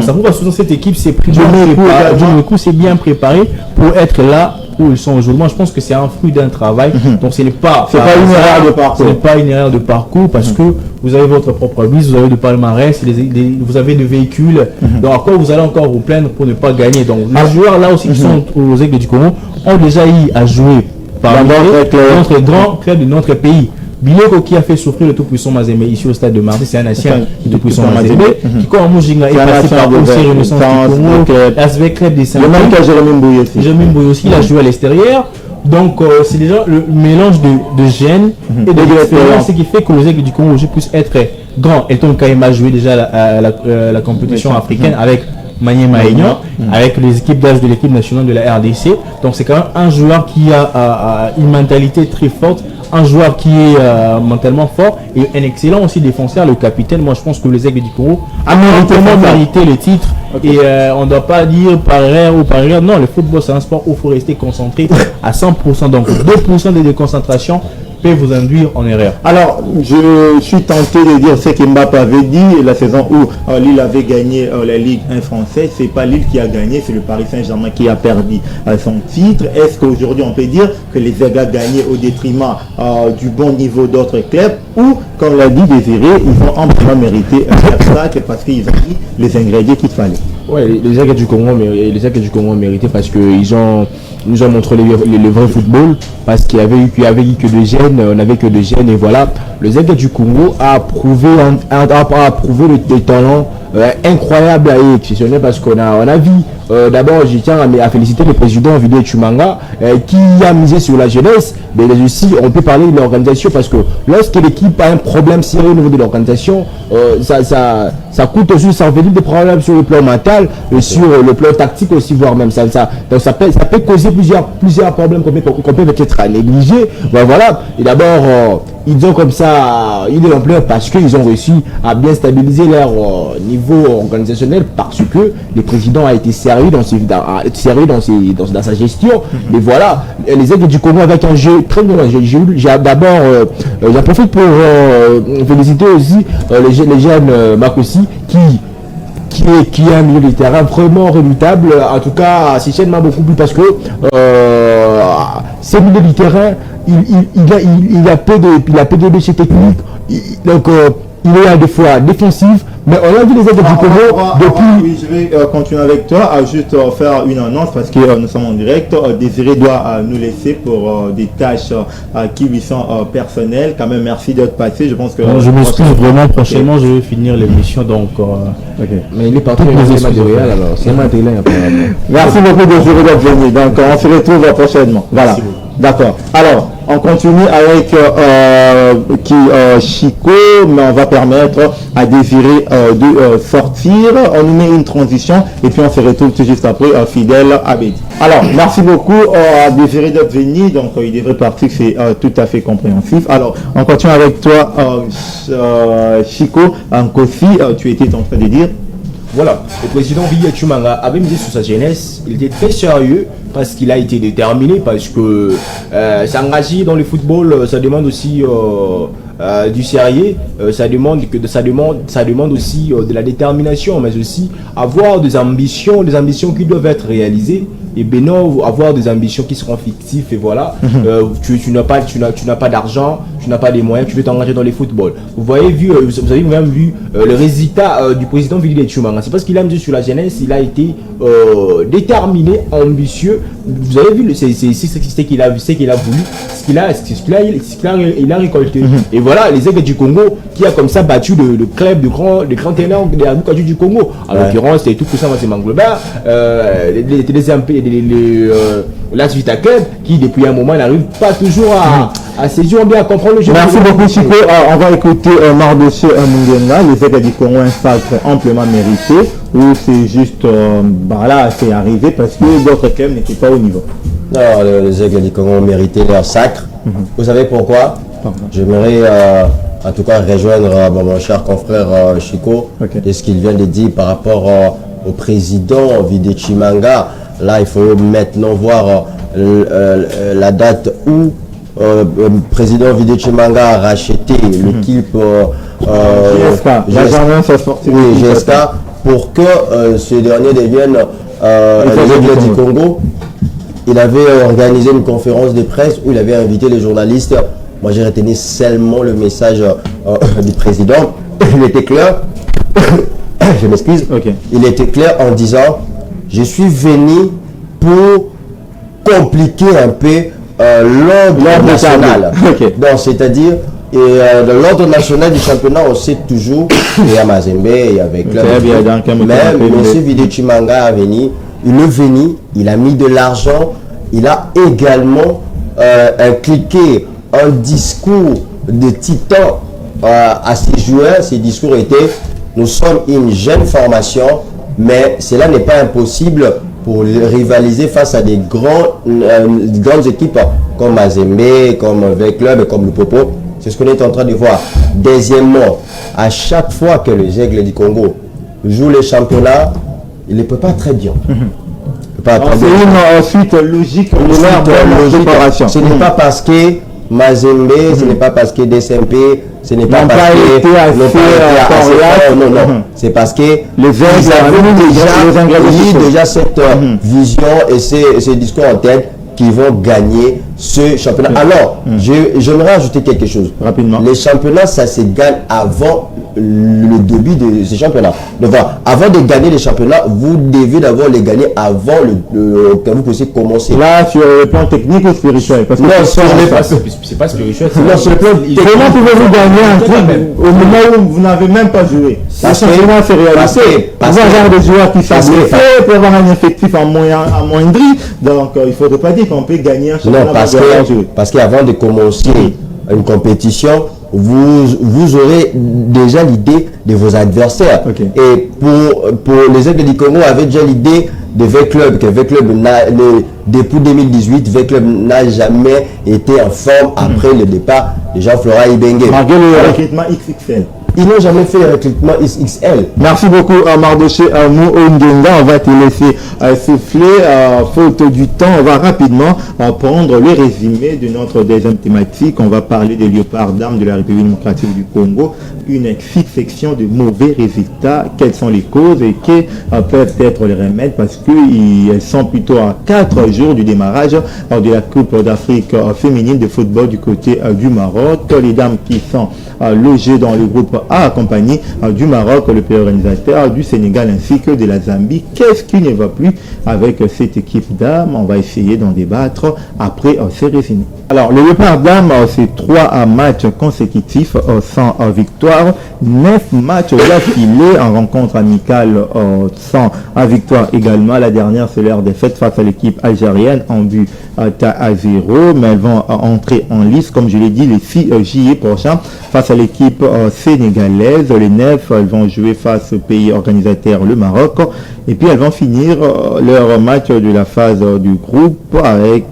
ça prouve que cette équipe s'est bien préparée pour être là où ils sont aujourd'hui. Moi je pense que c'est un fruit d'un travail. Donc ce n'est pas une erreur de parcours. Ce n'est pas une erreur de parcours parce que vous avez votre propre bise, vous avez de palmarès, vous avez des véhicules. Donc à quoi vous allez encore vous plaindre pour ne pas gagner. Donc les joueurs là aussi qui sont aux Aigles du Congo ont déjà eu à jouer par notre grand club de notre pays. Bileko qui a fait souffrir le tout-puissant Mazembe ici au stade de Marseille, c'est un ancien du tout-puissant Mazembe. Kiko Mujinga est passé par aussi Renaissance du Congo, ASV Club des Saints. Le même que Jérémy Mbouyi aussi. Jérémy Mbouyi aussi, il a joué à l'extérieur. Donc c'est déjà le mélange de gènes et d'expérience qui fait que les Aigles du Congo puissent être grands. Elton Kaima a joué déjà la compétition africaine avec Manier Maïgnan, avec les équipes d'âge de l'équipe nationale de la RDC. Donc c'est quand même un joueur qui a une mentalité très forte, un joueur qui est mentalement fort et un excellent aussi défenseur, le capitaine. Moi je pense que les Aigles du Congo ont mérité le titre. Et on ne doit pas dire par erreur ou par erreur. Non, le football c'est un sport où il faut rester concentré à 100%. Donc 2% de déconcentration peut vous induire en erreur. Alors, je suis tenté de dire ce que Mbappé avait dit la saison où Lille avait gagné la Ligue 1 française. C'est pas Lille qui a gagné, c'est le Paris Saint-Germain qui a perdu son titre. Est-ce qu'aujourd'hui on peut dire que les Aigles ont gagné au détriment du bon niveau d'autres clubs ou, comme l'a dit Désiré, ils ont amplement mérité un obstacle parce qu'ils ont mis les ingrédients qu'il fallait. Ouais, les Aigles du Congo ont mérité parce qu'ils nous ont montré le vrai football, parce qu'il y avait eu que des gènes, on n'avait que des gènes, et voilà. Les Aigles du Congo a prouvé le talent incroyable et exceptionnel, parce qu'on a vu, d'abord je tiens à féliciter le président Vidé Chumanga qui a misé sur la jeunesse, mais aussi on peut parler de l'organisation, parce que lorsque l'équipe a un problème sérieux au niveau de l'organisation, ça coûte aussi, ça envenime des problèmes sur le plan mental et sur le plan tactique aussi, voire même donc ça peut causer plusieurs problèmes qu'on peut peut-être négliger. Voilà. Et d'abord ils ont comme ça une ampleur parce qu'ils ont réussi à bien stabiliser leur niveau organisationnel, parce que le président a été sérieux dans sa gestion. Mais voilà, les Aigles du Congo avec un jeu très bon. D'abord, j'en profite pour féliciter aussi les jeunes Makosi qui est un milieu de terrain vraiment redoutable. En tout cas, c'est chaînement beaucoup plus parce que ces milieux du terrain, il a peu de déchets techniques. Donc, il est des fois défensif, mais on a vu les Aigles du Congo depuis... Oui, je vais continuer avec toi, à juste faire une annonce parce que nous sommes en direct. Désiré doit nous laisser pour des tâches qui lui sont personnelles. Quand même, merci d'être passé. Je pense que... je m'excuse vraiment, prochainement je vais finir l'émission, donc... Mais il est parti au matériel, alors c'est matériel apparemment. Merci beaucoup Désiré d'être venu, donc on se retrouve prochainement. Voilà. D'accord. Alors, on continue avec Chico, mais on va permettre à Désiré de sortir. On nous met une transition et puis on se retrouve tout juste après Fidèle Abedi. Alors, merci beaucoup à Désiré d'être venu. Donc, il devrait partir, c'est tout à fait compréhensif. Alors, on continue avec toi, Chico Nkosi. Tu étais en train de dire. Voilà, le président Vidé Chumanga avait misé sur sa jeunesse. Il était très sérieux parce qu'il a été déterminé, parce que s'engager dans le football, ça demande aussi du sérieux, ça demande aussi de la détermination, mais aussi avoir des ambitions qui doivent être réalisées. Et ben non, avoir des ambitions qui seront fictives et voilà, tu n'as pas d'argent, tu n'as pas les moyens, tu veux t'engager dans le football. Vous avez même vu le résultat du président Willy Tchumanga. C'est parce qu'il a mis sur la jeunesse, il a été déterminé, ambitieux. Vous avez vu, c'est ce qu'il a voulu, il a récolté. Et voilà, les Aigles du Congo qui a comme ça battu le club de grand ténor de la Bukaju du Congo. En l'occurrence, c'était tout ça, c'est Mangloba, l'As Vita Club qui depuis un moment n'arrive pas toujours à saisir bien, à comprendre le jeu. Merci beaucoup Chico. On va écouter Mardoché Mungenga, les Aigles du Congo, un sacre amplement mérité, ou c'est juste là c'est arrivé parce que d'autres clubs n'étaient pas au niveau. Non, les Aigles du Congo ont mérité leur sacre. Vous savez pourquoi? J'aimerais en tout cas rejoindre mon cher confrère Chico de ce qu'il vient de dire par rapport au président Willy Tchumanga. Là, il faut maintenant voir la date où le président Willy Tchumanga a racheté l'équipe GSK pour que ce dernier devienne les Aigles du Congo. Il avait organisé une conférence de presse où il avait invité les journalistes. Moi, j'ai retenu seulement le message du président. Il était clair. Je m'excuse. Il était clair en disant: je suis venu pour compliquer un peu l'ordre national. Donc, c'est-à-dire, dans l'ordre national du championnat, on sait toujours, il y a Mazembe, il y a avec même M. Willy Tchumanga est venu, il a mis de l'argent, il a également impliqué un discours de titan à ses joueurs. Ces discours étaient: nous sommes une jeune formation, mais cela n'est pas impossible pour rivaliser face à des grandes équipes comme Mazembe, comme V-Club et comme le Popo. C'est ce qu'on est en train de voir. Deuxièmement, à chaque fois que les Aigles du Congo jouent les championnats, il ne peut pas très bien. C'est une suite logique de leur préparation. Ce n'est pas parce que Mazembe, ce n'est pas parce que DSMP, ce n'est pas parce que non. C'est parce que les ont déjà cette vision et ces discours en tête qui vont gagner ce championnat. Alors, j'aimerais ajouter quelque chose. Rapidement. Les championnats, ça se gagne avant le début de ces championnats. Donc, avant de gagner les championnats, vous devez d'abord les gagner avant que vous puissiez commencer. Là, sur le plan technique ou spirituel? Parce que c'est pas spirituel. Non, sur le plan technique. Comment pouvez-vous gagner un truc au moment où vous n'avez même pas joué? Le championnat, c'est réalisé. Pour avoir des joueurs qui savent le faire, pour avoir un effectif amoindri. Donc, il ne faudrait pas dire qu'on peut gagner un championnat. Non, parce qu'avant de commencer une compétition, vous aurez déjà l'idée de vos adversaires. Et pour les Aigles du Congo avaient déjà l'idée de V-Club, que V-Club depuis 2018, V-Club n'a jamais été en forme après le départ de Jean-Florent Ibenge. Malgré le recrutement XXL. Ils n'ont jamais fait le recrutement XXL. Merci beaucoup à Mardoché Mungenga. On va te laisser souffler. Faute du temps, on va rapidement prendre le résumé de notre deuxième thématique. On va parler des léopards d'armes de la République démocratique du Congo. Une succession de mauvais résultats. Quelles sont les causes et quels peuvent être les remèdes? Parce qu'elles sont plutôt à 4 jours du démarrage de la Coupe d'Afrique féminine de football du côté du Maroc. Les dames qui sont logées dans le groupe A accompagné du Maroc, le pays organisateur, du Sénégal ainsi que de la Zambie. Qu'est-ce qui ne va plus avec cette équipe d'âmes? On va essayer d'en débattre après ces résumés. Alors, le Léopard d'âmes, c'est 3 matchs consécutifs sans victoire, 9 matchs d'affilée en rencontre amicale sans victoire également. La dernière, c'est leur défaite face à l'équipe algérienne en but à 0, mais elles vont entrer en lice, comme je l'ai dit, le 6 juillet prochain face à l'équipe sénégalaise. Les 9, elles vont jouer face au pays organisateur, le Maroc, et puis elles vont finir leur match de la phase du groupe avec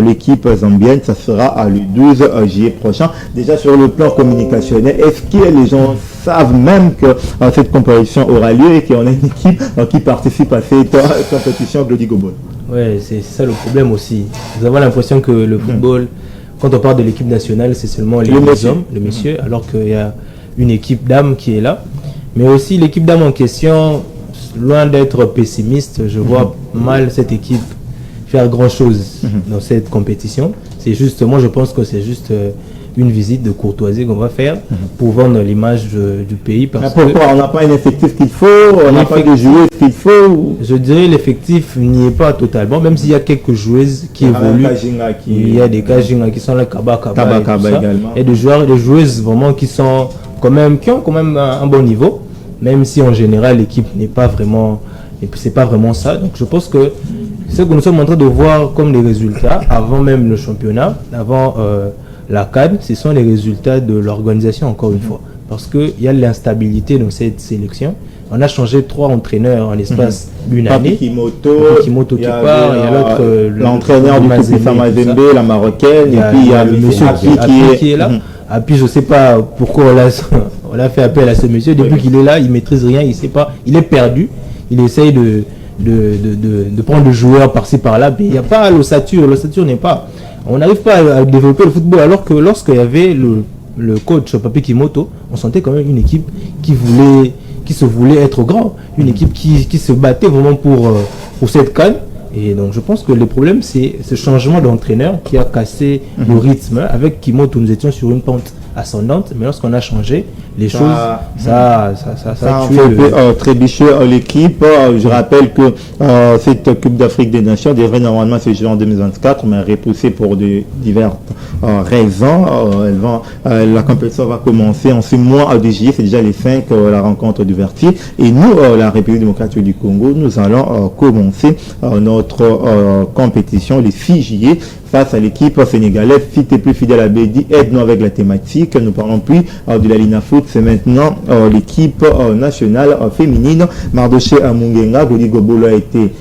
l'équipe zambienne. Ça sera le 12 juillet prochain. Déjà sur le plan communicationnel, est-ce que les gens savent même que cette compétition aura lieu et qu'on a une équipe qui participe à cette compétition, Glody Gobol? Ouais, c'est ça le problème aussi. Nous avons l'impression que le football, quand on parle de l'équipe nationale, c'est seulement les hommes, les messieurs, alors qu'il y a une équipe dames qui est là. Mais aussi l'équipe dames en question, loin d'être pessimiste, je vois mal cette équipe faire grand-chose dans cette compétition. C'est justement, je pense que c'est juste une visite de courtoisie qu'on va faire pour vendre l'image du pays. Parce pourquoi on n'a pas un effectif qu'il faut, on n'a pas de joueuses qu'il faut. Je dirais l'effectif n'y est pas totalement, même s'il y a quelques joueuses qui évoluent. Il y a des Kajinga qui sont là, Kaba également. Et des joueurs et des joueuses vraiment qui sont quand même, qui ont quand même un bon niveau, même si en général l'équipe n'est pas vraiment, c'est pas vraiment ça. Donc je pense que ce que nous sommes en train de voir comme les résultats avant même le championnat, avant la CAN, ce sont les résultats de l'organisation encore une fois. Parce qu'il y a l'instabilité dans cette sélection. On a changé 3 entraîneurs en l'espace d'une année. Kimoto qui part, il y a l'autre, l'entraîneur du Kopissa Mazembe, la marocaine, et puis il y a le monsieur qui est là. Et puis je ne sais pas pourquoi on a fait appel à ce monsieur. Depuis qu'il est là, il ne maîtrise rien, il ne sait pas, il est perdu. Il essaye de prendre le joueur par-ci par-là, mais il n'y a pas l'ossature n'est pas. On n'arrive pas à développer le football, alors que lorsqu'il y avait le coach Papi Kimoto, on sentait quand même une équipe qui se voulait être grand, une équipe qui se battait vraiment pour cette CAN. Et donc je pense que le problème c'est ce changement d'entraîneur qui a cassé le rythme. Avec Kimoto, nous étions sur une pente ascendante, mais lorsqu'on a changé les choses, ça a tué trébuché l'équipe. Je rappelle que cette Coupe d'Afrique des Nations devrait normalement se jouer en 2024, mais repoussée pour diverses raisons. La compétition va commencer en ce mois de juillet, c'est déjà les 5, la rencontre d'ouverture. Et nous, la République démocratique du Congo, nous allons commencer notre compétition le 6 juillet face à l'équipe sénégalaise. Si tu es plus fidèle à Bédi, aide-nous avec la thématique. Nous parlons plus de la Lina Foot, c'est maintenant l'équipe nationale féminine. Mardoché Amungenga, Goli Gobolo a été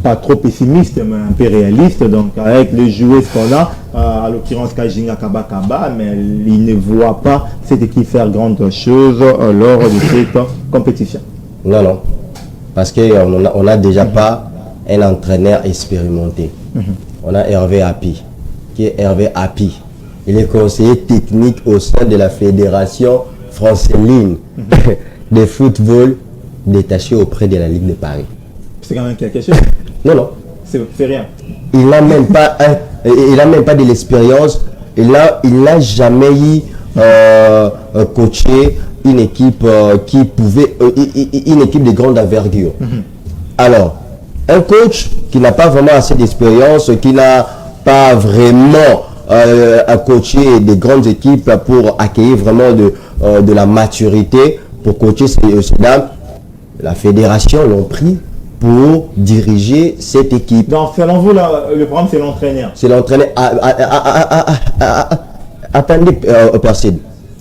pas trop pessimiste, mais un peu réaliste. Donc avec les joueurs qu'on a, à l'occurrence Kajinga Kaba, mais il ne voit pas cette équipe faire grande chose lors de cette compétition. Non, parce qu'on n'a déjà pas un entraîneur expérimenté. On a Hervé Happy, qui est Hervé Happy. Il est conseiller technique au sein de la Fédération française de football détaché auprès de la Ligue de Paris. C'est quand même quelque chose. Non. C'est rien. Il n'a même pas de l'expérience. Il n'a jamais eu coaché une équipe une équipe de grande envergure. Alors, un coach qui n'a pas vraiment assez d'expérience, qui n'a pas vraiment à coacher des grandes équipes pour accueillir vraiment de la maturité, pour coacher ces dames, la fédération l'ont pris pour diriger cette équipe. Donc, selon vous, le problème, c'est l'entraîneur. C'est l'entraîneur. Attendez, Perside.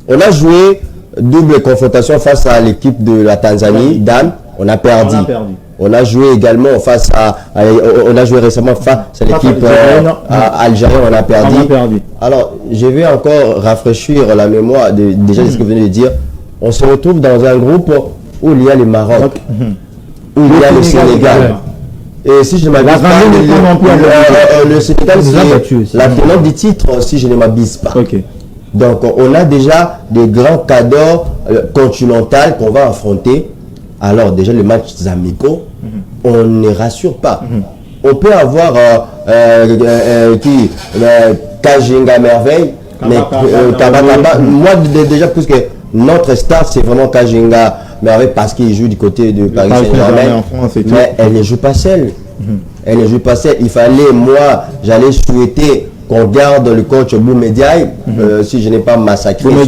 On a joué double confrontation face à l'équipe de la Tanzanie, dames, on a perdu. On a joué également on a joué récemment face à l'équipe algérienne, on a perdu. Alors, je vais encore rafraîchir la mémoire déjà de ce que vous venez de dire. On se retrouve dans un groupe où il y a le Maroc, où il y a le Sénégal. Et si je ne m'abuse pas, le Sénégal, c'est la tenante du titre, si je ne m'abuse pas. Donc, on a déjà des grands cadeaux continentaux qu'on va affronter. Alors, déjà, les matchs amicaux, on ne rassure pas. On peut avoir Kajinga Merveille, mais Kaba, moi, déjà, plus que notre star, c'est vraiment Kajinga Merveille parce qu'il joue du côté de Paris Saint-Germain. Mais elle ne joue pas seule. Elle ne joue pas seule. Il fallait, moi, j'allais souhaiter qu'on garde le coach Boumediaï, si je n'ai pas massacré de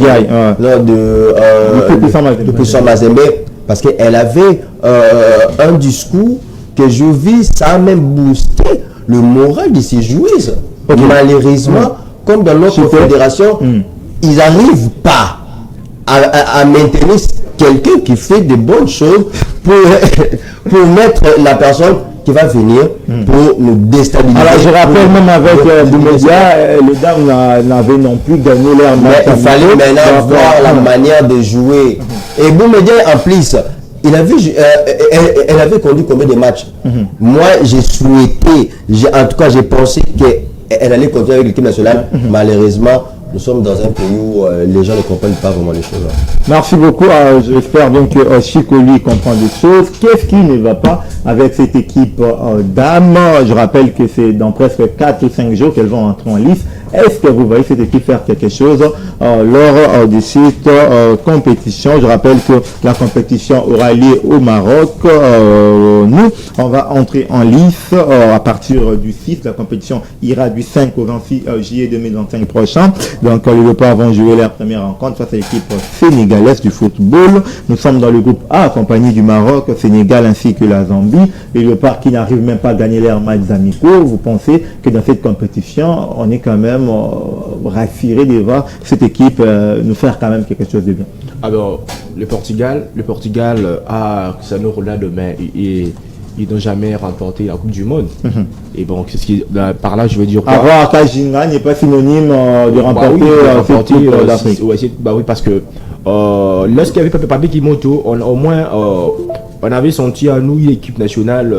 Puissant Mazembe, parce qu'elle avait un discours que je vis, ça a même boosté le moral de ces joueuses. Malheureusement, comme dans notre fédération, ils n'arrivent pas à maintenir quelqu'un qui fait de bonnes choses pour mettre la personne qui va venir pour nous déstabiliser. Alors je rappelle même avec Boumédia, les dames n'avaient non plus gagné leur match. Il fallait maintenant voir la manière de jouer. Et Boumédia en plus, elle avait conduit combien de matchs? Moi j'ai souhaité, en tout cas j'ai pensé elle allait continuer avec l'équipe nationale. Malheureusement, nous sommes dans un pays où les gens ne comprennent pas vraiment les choses. Merci beaucoup. J'espère bien que Chico lui comprend des choses. Qu'est-ce qui ne va pas avec cette équipe dames? Je rappelle que c'est dans presque 4 ou 5 jours qu'elles vont entrer en lice. Est-ce que vous voyez cette équipe faire quelque chose lors de cette compétition? Je rappelle que la compétition aura lieu au Maroc. Nous, on va entrer en lice à partir du 6. La compétition ira du 5 au 26 juillet 2025 prochain. Donc, les Léopards vont jouer leur première rencontre face à l'équipe sénégalaise du football. Nous sommes dans le groupe A, accompagné du Maroc, Sénégal ainsi que la Zambie. Les Léopards qui n'arrivent même pas à gagner leurs matchs amicaux. Vous pensez que dans cette compétition, on est quand même rassuré de voir cette équipe nous faire quand même quelque chose de bien? Alors, le Portugal a Cristiano Ronaldo, mais ils n'ont jamais remporté la Coupe du Monde. Et bon, par là, je veux dire quoi? Avoir Kajinga n'est pas synonyme de remporter cette Coupe d'Afrique. Oui, parce que lorsqu'il y avait Papi Kimoto, au moins on avait senti à nous une équipe nationale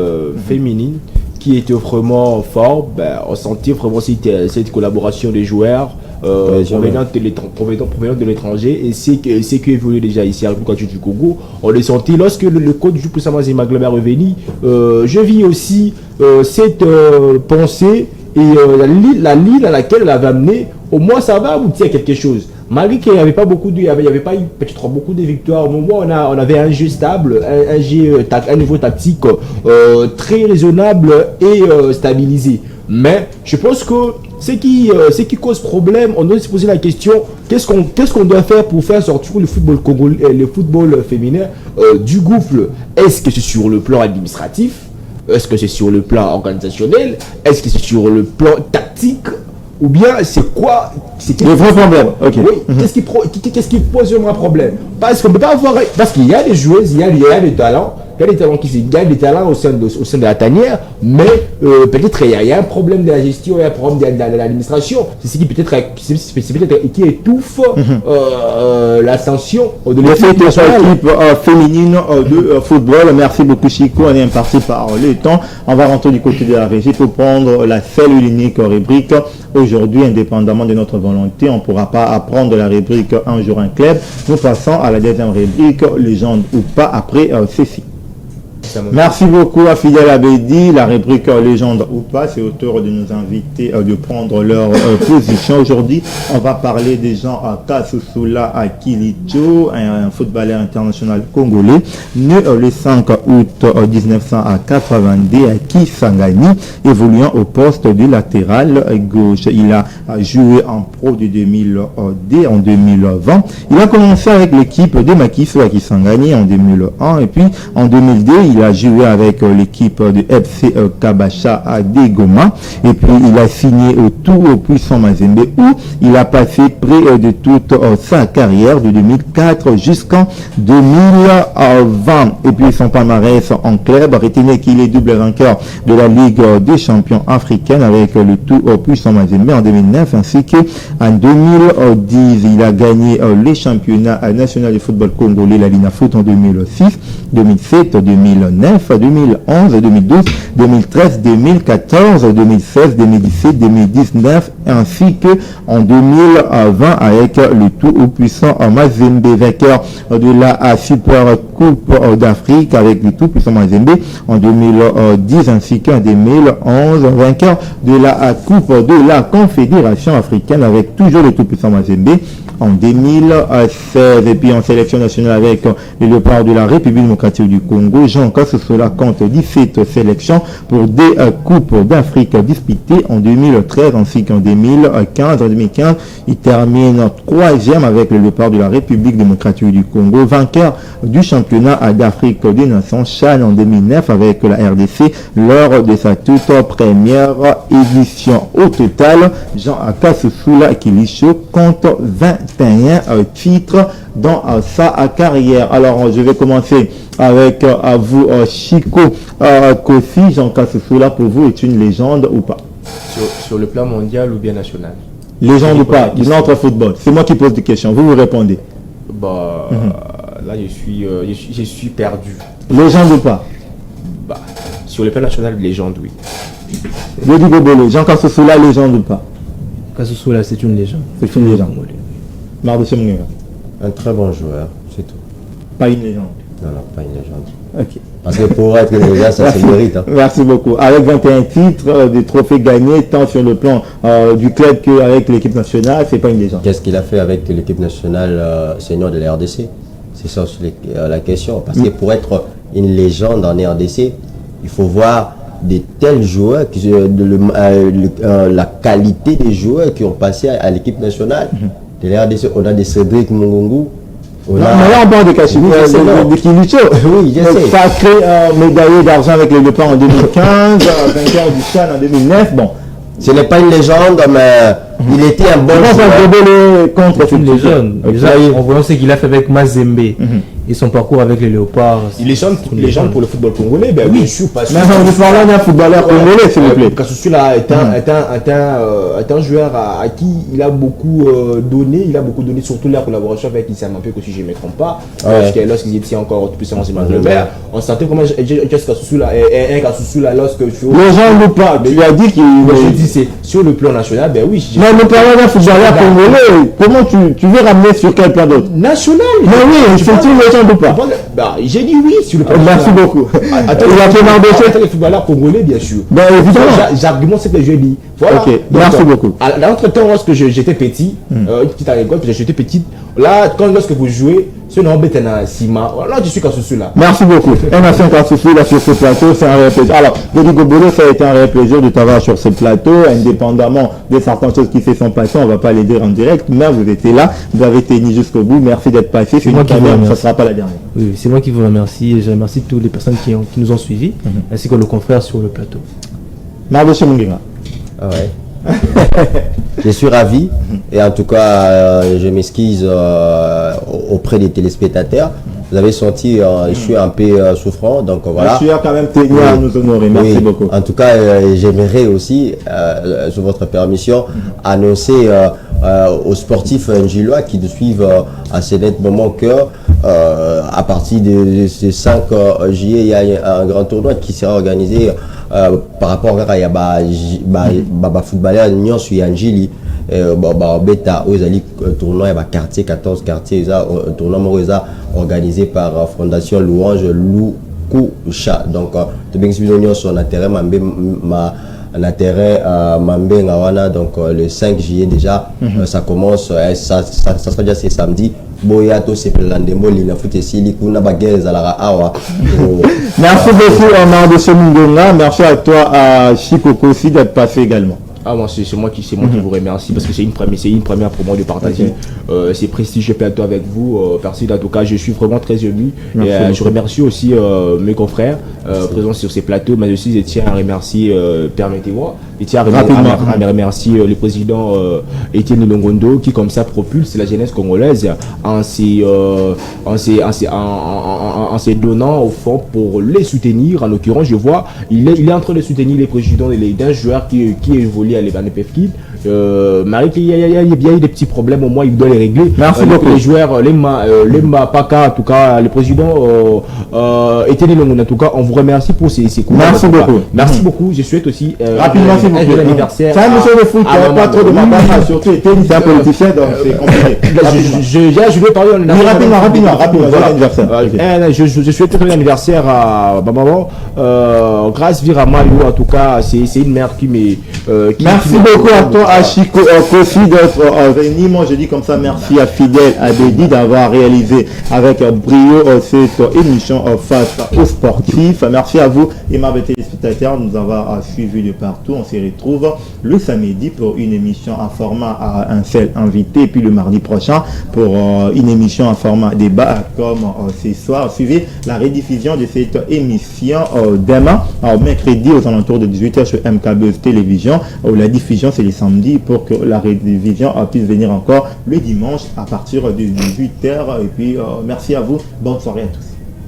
féminine qui était vraiment fort. On sentait vraiment cette collaboration des joueurs provenant de l'étranger et c'est qui évolue déjà ici à République du Congo. On les sentait lorsque le coach du Poussama Zimaglobe est revenu. Je vis aussi cette pensée et la ligne à laquelle elle avait amené. Au moins ça va aboutir à quelque chose. Malgré qu'il n'y avait pas beaucoup de, il y avait pas eu peut-être beaucoup de victoires. Au moment où on avait un jeu stable, un niveau tactique très raisonnable et stabilisé. Mais je pense que ce qui cause problème, on doit se poser la question, qu'est-ce qu'on doit faire pour faire sortir le football congolais, le football féminin du gouffre? Est-ce que c'est sur le plan administratif? Est-ce que c'est sur le plan organisationnel? Est-ce que c'est sur le plan tactique? Ou bien c'est quoi? Le vrai problème. Okay. Oui. Qu'est-ce qui pose vraiment un problème? Parce qu'on peut pas avoir, parce qu'il y a des joueuses, il y a des talents. Il y a des talents des talents au sein de la tanière, mais peut-être il y a un problème de la gestion, il y a un problème de l'administration. C'est ce qui peut-être qui étouffe l'ascension de l'équipe féminine de football. Merci beaucoup Chico, on est imparti par le temps. On va rentrer du côté de la régie pour prendre la seule et l'unique rubrique. Aujourd'hui, indépendamment de notre volonté, on ne pourra pas apprendre la rubrique Un jour un club. Nous passons à la deuxième rubrique, légende ou pas, après ceci. Merci beaucoup à Fidel Abedi. La rubrique légende ou pas, c'est au tour de nous inviter de prendre leur position. Aujourd'hui, on va parler des gens à Kasusula Akilicho, un footballeur international congolais, né le 5 août 1982 à Kisangani, évoluant au poste de latéral gauche. Il a joué en pro de 2000 en 2020. Il a commencé avec l'équipe de Makiso à Kisangani en 2001 et puis en 2002, il a joué avec l'équipe de FC Kabasha à Degoma et puis il a signé au tout puissant Mazembe où il a passé près de toute sa carrière de 2004 jusqu'en 2020. Et puis son palmarès en club, retenez qu'il est double vainqueur de la Ligue des champions africaine avec le tout puissant Mazembe en 2009 ainsi qu'en 2010. Il a gagné les championnats nationaux de football congolais, la Lina Foot en 2006, 2007, 2009, 2011, 2012, 2013, 2014, 2016, 2017, 2019 ainsi que en 2020 avec le tout puissant Mazembe, vainqueur de la Super Coupe d'Afrique avec le tout puissant Mazembe en 2010 ainsi qu'en 2011, vainqueur de la Coupe de la Confédération africaine avec toujours le tout puissant Mazembe en 2016 et puis en sélection nationale avec les Léopards de la République démocratique du Congo. Jean Kassosola compte 17 sélections pour des Coupes d'Afrique disputées en 2013 ainsi qu'en 2015. En 2015, il termine 3e avec les Léopards de la République démocratique du Congo, vainqueur du championnat d'Afrique des Nations CHAN en 2009 avec la RDC lors de sa toute première édition. Au total, Jean Kassosola Akilicho compte 21 titres dans sa carrière. Alors, je vais commencer avec vous, Chico Kofi. Jean Kassosola, pour vous, est une légende ou pas? Sur le plan mondial ou bien national? Légende ou pas de notre football? C'est moi qui pose des questions, vous répondez. Là, je suis perdu. Légende ou pas? Sur le plan national, légende, oui. Yodi Gobolo, Jean Kassoula, légende ou pas? Kassoula, c'est une légende. C'est une légende. Mardoche Munga. Un très bon joueur, c'est tout. Pas une légende. Non, non, pas une légende. Ok. Parce que pour être une légende, ça se mérite. Hein. Merci beaucoup. Avec 21 titres, des trophées gagnés, tant sur le plan du club qu'avec l'équipe nationale, c'est pas une légende. Qu'est-ce qu'il a fait avec l'équipe nationale senior de la RDC? C'est ça la question. Parce que pour être une légende en RDC, il faut voir de tels joueurs, la qualité des joueurs qui ont passé à l'équipe nationale de la RDC. On a des Cédric Mongongu. Mais là, on parle de Kachini, de Kilicho. Oui, je sais. Sacré médaillé d'argent avec le Léopards en 2015, vainqueur du Chan en 2009. Bon. Ce n'est pas une légende, mais il était un bon joueur. C'est une légende. Déjà, on voit ce qu'il a fait avec Mazembe et son parcours avec les Léopards. Il est légende pour le football congolais, ben oui, je suis pas sûr. Mais on vous parle d'un footballeur congolais, s'il vous plaît. Kassoula est un joueur à qui il a beaucoup donné, surtout la collaboration avec Issa Mampé, que si je ne me trompe pas, lorsqu'ils étaient encore plus en Angleterre. On sentait comment Kassoula lorsque je suis. Légende ou pas, tu as dit qu'il. Je dis c'est sur le plan national, ben oui. Mais nous parlons d'un footballeur congolais. Comment tu veux ramener sur quel plan d'autre? National. Mais oui, c'est une légende ou pas? J'ai dit oui sur le plan national. Merci beaucoup. Il a fait Mardoche. Les footballeurs congolais, bien sûr. Ben évidemment. J'argumente ce que je dis. Voilà. Ok, merci beaucoup. L'entretemps, lorsque j'étais petit, une petite anecdote, parce que j'étais petite, là, lorsque vous jouez, ce nom est un Sima. Là, je suis Kassoula. Merci beaucoup. Un ancien Kassoula sur ce plateau, c'est un réel plaisir. Alors, Yodi Gobolo, ça a été un réel plaisir de t'avoir sur ce plateau, indépendamment de certaines choses qui se sont passées, on ne va pas les dire en direct, mais vous étiez là, vous avez tenu jusqu'au bout. Merci d'être passé. C'est une première, ça ne sera pas la dernière. Oui, c'est moi qui vous remercie et je remercie toutes les personnes qui nous ont suivis, ainsi que le confrère sur le plateau. Mardoche Munga. Ah ouais. Je suis ravi et en tout cas je m'excuse auprès des téléspectateurs. Vous avez senti, je suis un peu souffrant, donc voilà. Je suis quand même tenu à nous honorer, merci beaucoup. En tout cas, j'aimerais aussi, sous votre permission, annoncer aux sportifs gillois qui nous suivent à ce net moment que à partir de ce 5 juillet, il y a un grand tournoi qui sera organisé par rapport à footballeur Nyon sur Angili. Beta Ozali tournoi quartier 14 quartiers tournoi organisé par Fondation Louange Loukou-Cha. Donc de bien son intérêt donc le 5 juillet déjà ça commence, ça sera déjà ce samedi. Merci beaucoup Omar de Semungonga, merci à toi à Chikoko aussi d'être passé également. Ah, moi, c'est moi qui vous remercie parce que c'est une première pour moi de partager ces prestigieux plateaux avec vous. Merci en tout cas, je suis vraiment très ému. Et je remercie aussi mes confrères présents sur ces plateaux, mais aussi je tiens à remercier, permettez-moi, je tiens à remercier le président Étienne Longondo qui comme ça propulse la jeunesse congolaise en se donnant au fond pour les soutenir. En l'occurrence, je vois, il est en train de soutenir les présidents d'un joueur qui évolue à l'Evan Pefkid. Marie, il y a eu des petits problèmes, au moins il doit les régler. Merci beaucoup. Les joueurs, Lemma Paka, en tout cas, le président Étienne Longondo, en tout cas, on vous remercie pour ces coups. Merci beaucoup. Merci beaucoup. Je souhaite aussi rapidement, un joyeux anniversaire. C'est un monsieur de foot qui n'a pas trop de mandat, surtout Étienne, c'est un politicien, donc c'est compliqué. Je vais parler rapidement. Voilà. Je souhaite un anniversaire à maman. Grâce Viramalou, en tout cas, c'est une mère qui me. Merci beaucoup à toi, à Chico Kofi, d'être venu. Moi, je dis comme ça, merci à Fidèle Abedi d'avoir réalisé avec brio cette émission face aux sportifs. Merci à vous, aimable téléspectateurs, nous avoir suivis de partout. On se retrouve le samedi pour une émission en format à un seul invité, et puis le mardi prochain pour une émission en format débat comme ce soir. Suivez la rediffusion de cette émission demain, mercredi aux alentours de 18h sur MKBuzz Télévision. La diffusion c'est les samedis pour que la rediffusion puisse venir encore le dimanche à partir de 18h. Et puis merci à vous, bonne soirée à tous.